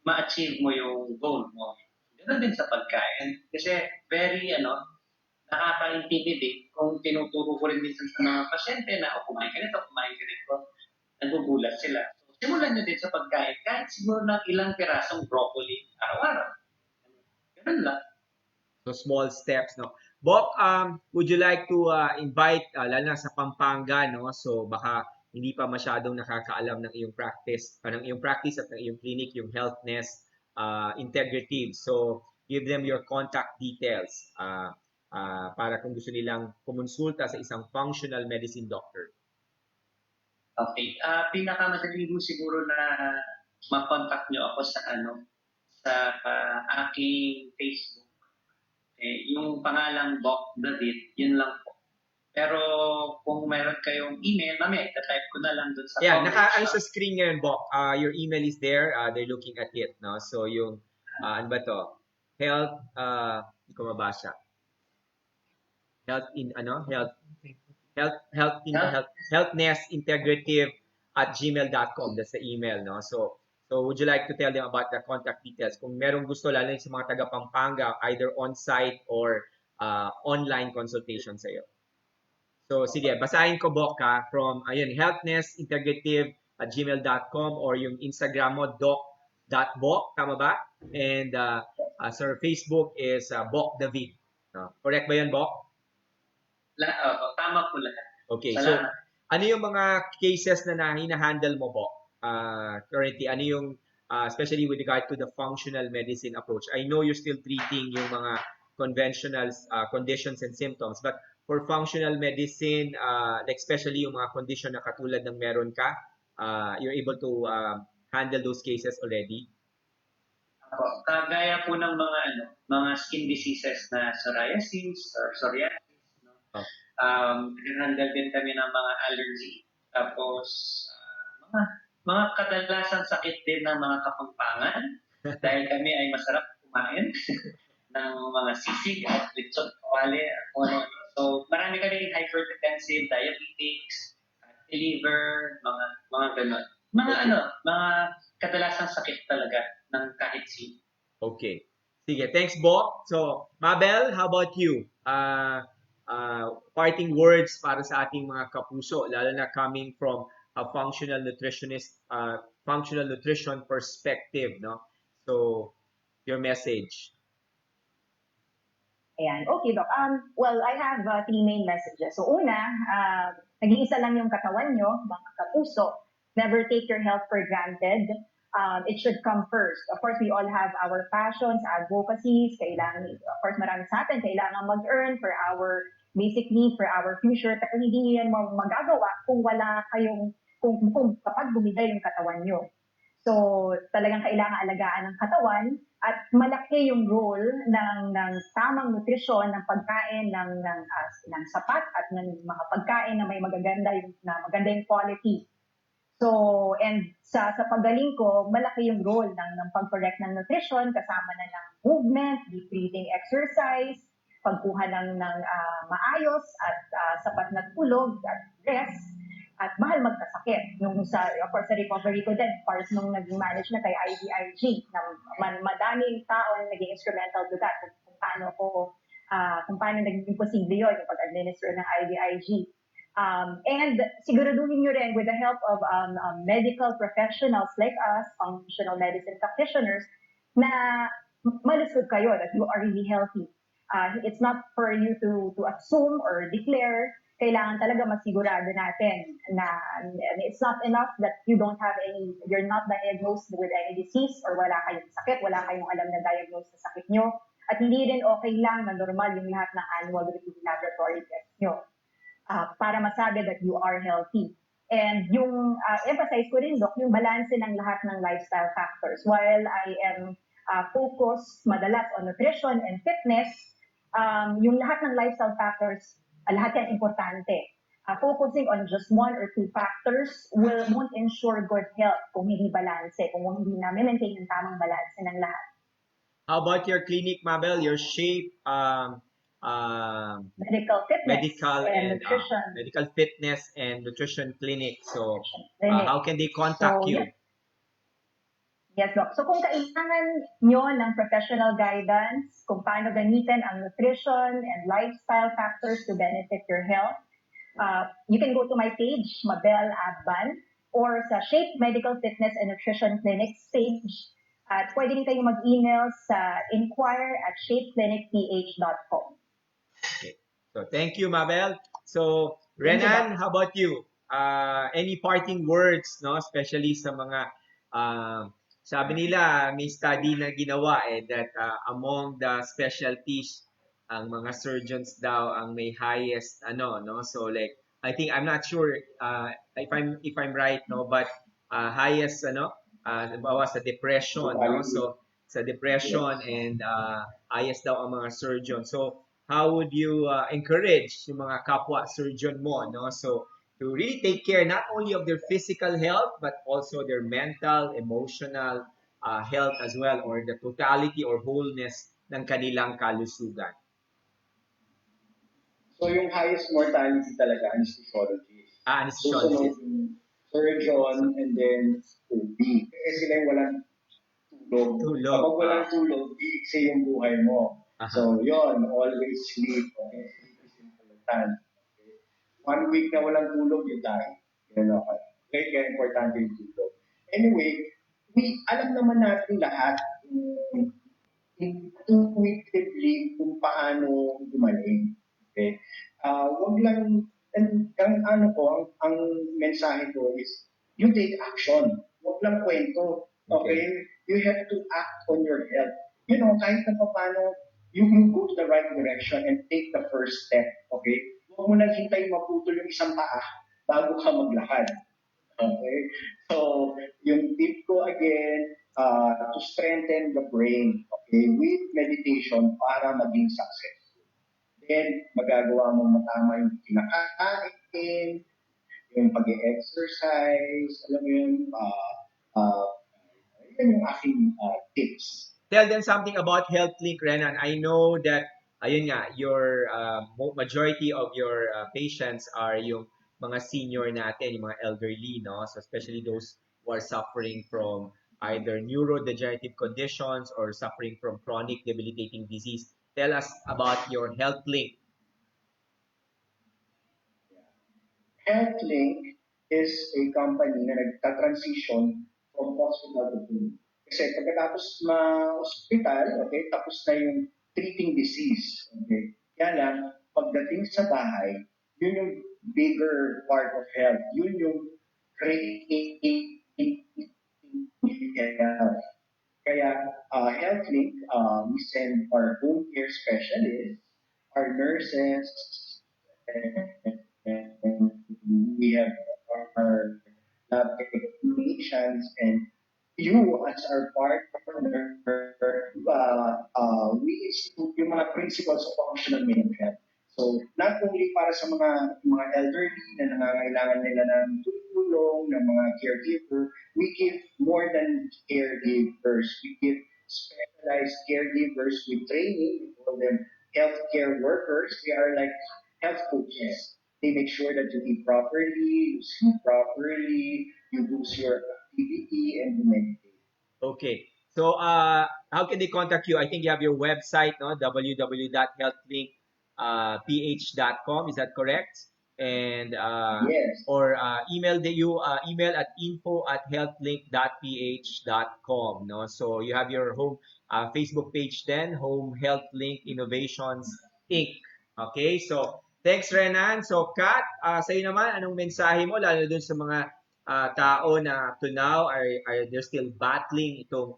ma-achieve mo yung goal mo. Ganoon din sa pagkain. Kasi very, nakaka-intimidate kung tinuturo ko rin minsan sa mga pasyente na kumain ka nito, nagugulat sila. So, simulan nyo din sa pagkain kahit siguro na ilang pirasong broccoli araw-araw. Ganun lang. So small steps, no? Bok, would you like to invite, lalo na sa Pampanga, no? So baka hindi pa masyadong nakakaalam ng iyong practice at ng iyong clinic, yung Healthness Integrative. So give them your contact details para kung gusto nilang kumonsulta sa isang functional medicine doctor. Okay. Pinakamadali mo siguro na ma-contact nyo ako sa aking Facebook. Yung pangalang Doc David, yun lang po. Pero kung meron kayong email, mamaya itatype ko na lang dun sa Yeah, comment naka-ano siya. sa screen ngayon, Bok. Your email is there. They're looking at it, no? So yung ano ba to? Health, hindi ko mabasa. Healthness integrative at gmail.com. That's the email, no? So would you like to tell them about the contact details? Kung merong gusto, lalo sa mga taga Pampanga, either on-site or online consultation sa iyo. So, sige, basahin ko, Bok, ha, from, ayun, healthnessintegrative@gmail.com or yung Instagram mo, doc.bok, tama ba? And sir, Facebook is Bok David. Correct ba yan, Bok? Tama po lahat. Okay, Salamat. so, ano yung mga cases na hina-handle mo, Bok? Currently, ano yung, especially with regard to the functional medicine approach? I know you're still treating yung mga conventional conditions and symptoms, but for functional medicine, like especially yung mga condition na katulad ng meron ka, you're able to handle those cases already? Kagaya po ng mga skin diseases na psoriasis or psoriasis, no? Handle din kami ng mga allergy. Tapos mga kadalasang sakit din ng mga kapampangan dahil kami ay masarap kumain ng mga sisig at lechon kawali at ano. So, marami ka rin hypertensive, diabetics, liver, mga gano'n. Mga kadalasang sakit talaga ng kahit sino. Okay. Sige, thanks, Bok. So, Mabel, how about you? Parting words para sa ating mga kapuso, lalo na coming from a functional nutritionist, functional nutrition perspective, no? So, your message. Ayan. Okay, Doc. Well, I have 3 main messages. So, una, nag-iisa lang yung katawan nyo, mga kapuso. Never take your health for granted. It should come first. Of course, we all have our passions, advocacies. Of course, marami sa atin, kailangan mag-earn for our basic need, for our future. Pero hindi yan magagawa kung wala kayong, kung kapag bumigay yung katawan nyo. So, talagang kailangan alagaan ng katawan at malaki yung role ng tamang nutrisyon, ng pagkain, ng sapat at ng mga pagkain na may maganda yung quality. So, and sa pagaling ko, malaki yung role ng pag-correct ng nutrition, kasama na ng movement, deep breathing exercise, pagkuha ng maayos at sapat na tulog at rest, at mahal magkasakit. Of course, sa recovery ko din, part nung naging manage na kay IVIG, na madaming tao na naging instrumental to that, kung paano naging posible yun, yung pag-administer ng IVIG. And siguraduhin nyo rin with the help of medical professionals like us, functional medicine practitioners, na malusog kayo, that you are really healthy. It's not for you to assume or declare. Kailangan talaga masigurado natin na it's not enough that you're not diagnosed with any disease or wala kayong sakit, wala kayong alam na diagnosed na sakit nyo. At hindi rin okay lang na normal yung lahat ng annual routine laboratory test nyo para masabi that you are healthy. And yung emphasize ko rin, Doc, yung balance ng lahat ng lifestyle factors. While I am focused madalas on nutrition and fitness, yung lahat ng lifestyle factors, lahat yan importante. Focusing on just 1 or 2 factors won't ensure good health kung hindi balance, kung hindi na-maintain yung tamang balance ng lahat. How about your clinic, Mabel? Your shape, medical fitness and nutrition. Medical fitness and nutrition clinic. So, how can they contact you? Yes, Doc. So kung kailangan nyo ng professional guidance kung paano gamitin ang nutrition and lifestyle factors to benefit your health, you can go to my page, MABELLE ABAN, or sa Shape Medical Fitness and Nutrition Clinics page. At pwede rin kayong mag-email sa inquire@shapeclinicph.com. Okay. So thank you, Mabel. So Renan, how about you? Any parting words, no? Especially sa mga sabi nila, may study na ginawa that among the specialties, ang mga surgeons daw ang may highest no? So like I think I'm not sure if I'm right, no, but highest halimbawa sa depression, no? So sa depression and ayas daw ang mga surgeon. So, how would you encourage yung mga kapwa surgeon mo, no? So, to really take care not only of their physical health, but also their mental, emotional health as well, or the totality or wholeness ng kanilang kalusugan. So yung highest mortality talaga, anesthesiologist. Anesthesiologist. Susunod yung surgeon, and then OB. Kasi sila yung walang tulog. Tulog. Kapag walang tulog, iiksi yung buhay mo. So yun, always sleep. Okay? Sleep is important. Okay? 1 week na walang tulog, you die. Yun, okay. Kaya importante yung tulog. Anyway, alam naman natin lahat intuitively kung paano gumaling. Okay? Wag lang, ang mensahe ko is, you take action. Wag lang kwento. Okay? You have to act on your health. You know, kahit na paano, you go to the right direction and take the first step. Okay? Huwag mo nang hintay maputol yung isang paa bago ka maglakad. Okay? So, yung tip ko again, to strengthen the brain, okay, with meditation para maging successful. Then, magagawa mo matama yung kinakain, yung pag-exercise, alam mo yun, yan yung aking tips. Tell them something about HealthLink, Renan. I know that, ayun nga, your majority of your patients are yung mga senior natin, yung mga elderly, no? So especially those who are suffering from either neurodegenerative conditions or suffering from chronic debilitating disease. Tell us about your HealthLink. HealthLink is a company na nagta-transition from hospital to clinic. Kasi pagkatapos ma-hospital, okay, tapos na yung treating disease. Okay? Kaya lang, pagdating sa bahay, yun yung bigger part of health. Yun yung creating health. Kaya HealthLink, we send our home care specialists, our nurses, and we have our lab technicians, and you as our partner, we institute yung mga principles of functional mental health. So, not only para sa mga elderly na nangangailangan nila ng tulong, ng mga caregiver, we give more than caregivers. We give specialized caregivers with training. We call them healthcare workers. They are like health coaches. They make sure that you eat properly, you sleep properly, you boost your activity, and you meditate. Okay. So, how can they contact you? I think you have your website, no? www.healthlinkph.com. Is that correct? And yes. Or email at info@healthlink.ph.com. No, so you have your home Facebook page then, Home Health Link Innovations Inc. Okay, so thanks Renan. So Kat, sa'yo naman, anong mensahe mo lalo dun sa mga tao na to now are they're still battling itong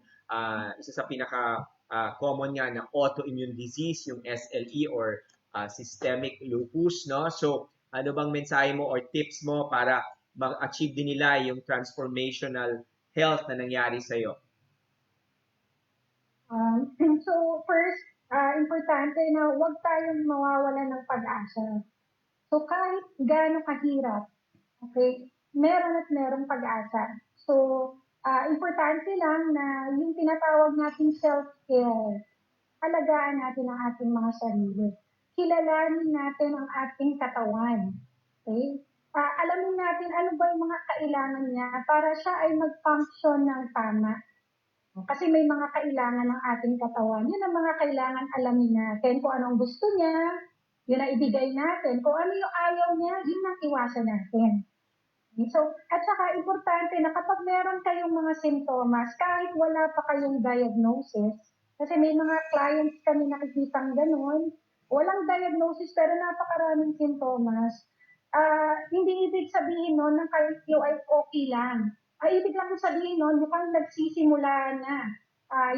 isa sa pinaka common nga na autoimmune disease, yung SLE or systemic lupus, no? So ano bang mensahe mo or tips mo para ma-achieve din nila yung transformational health na nangyari sa'yo? So first, importante na huwag tayong mawawala ng pag-asa. So kahit gaano kahirap, okay, meron at merong pag-asa. So importante lang na yung tinatawag nating self-care, alagaan natin ang ating mga sarili. Kilalanin natin ang ating katawan. Okay? Alamin natin ano ba yung mga kailangan niya para siya ay mag-function ng tama. Kasi may mga kailangan ng ating katawan. Yun ang mga kailangan alamin natin. Kung anong gusto niya, yun ang ibigay natin. Kung ano yung ayaw niya, yun ang iwasan natin. So, at saka importante na kapag meron kayong mga simptomas, kahit wala pa kayong diagnosis, kasi may mga clients kami nakikitang ganun, walang diagnosis pero napakaraming simptomas, hindi ibig sabihin nun na kayo ay okay lang. Ibig lang sabihin nun, mukhang nagsisimula na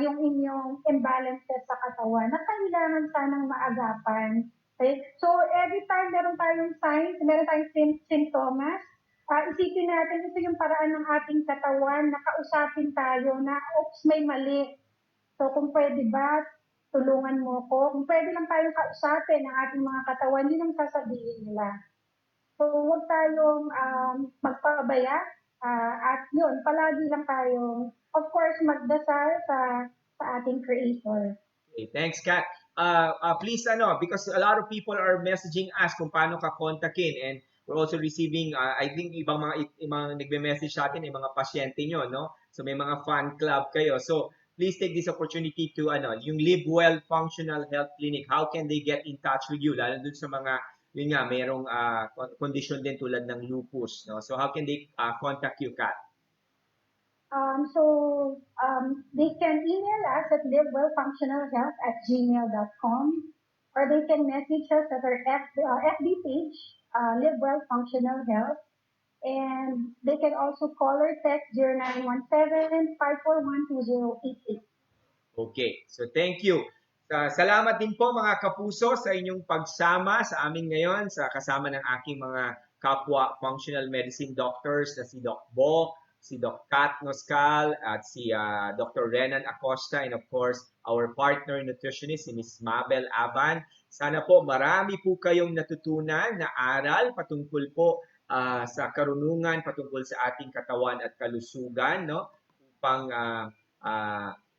yung inyong imbalances sa katawan na kailangan sanang maagapan. Okay? So, every time meron tayong signs, meron tayong simptomas, isipin natin ito yung paraan ng ating katawan na kausapin tayo na, oops, may mali. So, kung pwede ba, tulungan mo ko. Kung pwede lang tayong kausapin ang ating mga katawan, yun ang sasabihin nila. So, huwag tayong magpabaya. At yun, palagi lang tayong, of course, magdasal sa ating Creator. Okay, thanks, Kat. Please, because a lot of people are messaging us kung paano ka kontakin, and we're also receiving, I think, ibang nagbe-message sa atin, yung mga pasyente nyo, no? So, may mga fan club kayo. So, please take this opportunity to, yung Live Well Functional Health Clinic, how can they get in touch with you? Lalo dun sa mga, yun nga, mayroong condition din tulad ng lupus, no? So, how can they contact you, Kat? They can email us at livewellfunctionalhealth@gmail.com, or they can message us at our FB page, Live Well Functional Health, and they can also call or text 0917-541-2088. Okay, so thank you. Salamat din po mga kapuso sa inyong pagsama sa amin ngayon sa kasama ng aking mga kapwa functional medicine doctors na si Doc Bo, si Doc Kat NOSCAL, at si Dr. Renan ACOSTA, and of course, our partner nutritionist, si Ms. MABELLE ABAN. Sana po marami po kayong natutunan na aral patungkol po sa karunungan patungkol sa ating katawan at kalusugan, no? Upang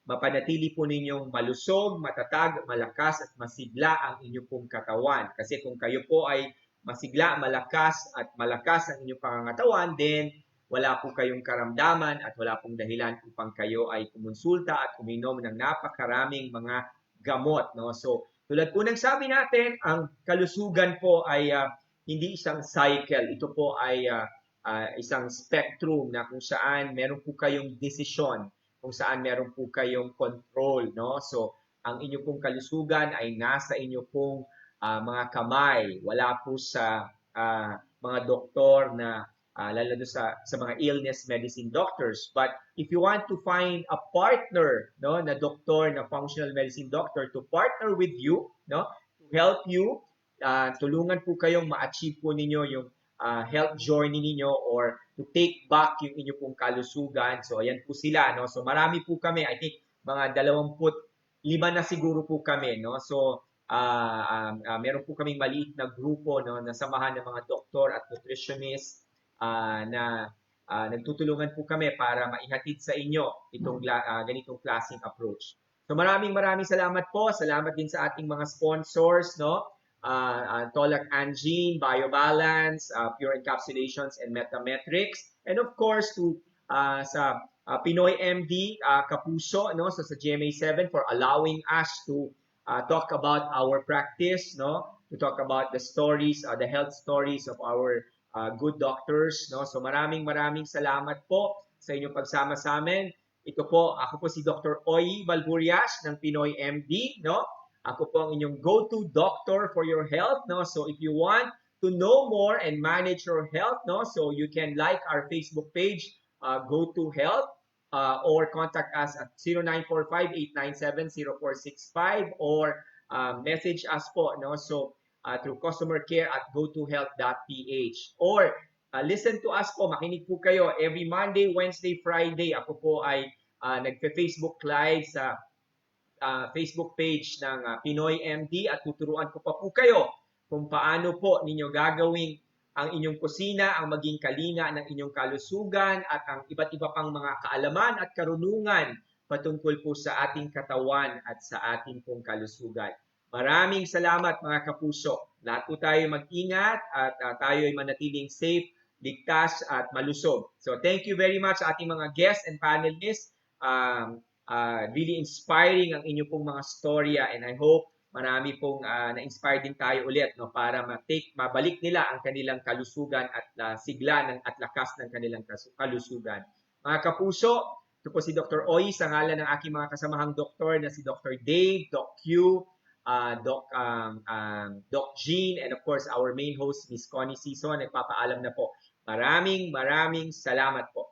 mapanatili po ninyong malusog, matatag, malakas at masigla ang inyong pong katawan. Kasi kung kayo po ay masigla, malakas at malakas ang inyong pangangatawan, then wala po kayong karamdaman at wala pong dahilan upang kayo ay kumonsulta at uminom ng napakaraming mga gamot, no? So, tulad po ng sabi natin, ang kalusugan po ay hindi isang cycle. Ito po ay isang spectrum na kung saan meron po kayong desisyon, kung saan meron po kayong control, no? So, ang inyong pong kalusugan ay nasa inyo pong mga kamay. Wala po sa mga doktor na lalo sa mga illness medicine doctors. But if you want to find a partner, no, na doktor, na functional medicine doctor to partner with you, no, to help you, tulungan po kayong ma-achieve po ninyo yung health journey ninyo or to take back yung inyo pong kalusugan. So, ayan po sila, no? So, marami po kami. I think mga 25 na siguro po kami, no? So, meron po kaming maliit na grupo, no, na samahan ng mga doktor at nutritionists na nagtutulungan po kami para maihatid sa inyo itong ganitong klaseng approach. So, maraming salamat po. Salamat din sa ating mga sponsors, no? Tolac Angine, BioBalance, Pure Encapsulations, and Metametrics. And of course, to sa Pinoy MD, Kapuso, no? So sa GMA7 for allowing us to talk about our practice, no? To talk about the stories, the health stories of our good doctors, no? So maraming salamat po sa inyong pagsama sa amin. Ako po si Dr. Oy Valburias ng Pinoy MD, no? Ako po ang inyong go-to doctor for your health, no? So if you want to know more and manage your health, no? So you can like our Facebook page, Go to Health, or contact us at 0945-897-0465, or message us po, no? So through customer care at gotohealth.ph, or listen to us po, makinig po kayo every Monday, Wednesday, Friday. Ako po ay nagpe-Facebook Live sa Facebook page ng Pinoy MD at tuturuan ko pa po kayo kung paano po ninyo gagawing ang inyong kusina ang maging kalinga ng inyong kalusugan at ang iba't iba pang mga kaalaman at karunungan patungkol po sa ating katawan at sa ating pong kalusugan. Maraming salamat mga kapuso. Lahat po tayo mag-ingat at tayo ay manatiling safe, ligtas at malusog. So thank you very much sa ating mga guests and panelists. Really inspiring ang inyong pong mga storya, and I hope marami pong na-inspire din tayo ulit, no, para mabalik nila ang kanilang kalusugan at sigla at lakas ng kanilang kalusugan. Mga kapuso, ito po si Dr. Oy sa ngalan ng aking mga kasamahang doktor na si Dr. Dave, Doc Q, Doc Jean, and of course our main host, Miss Connie Sison. Nagpapaalam na po. Maraming salamat po.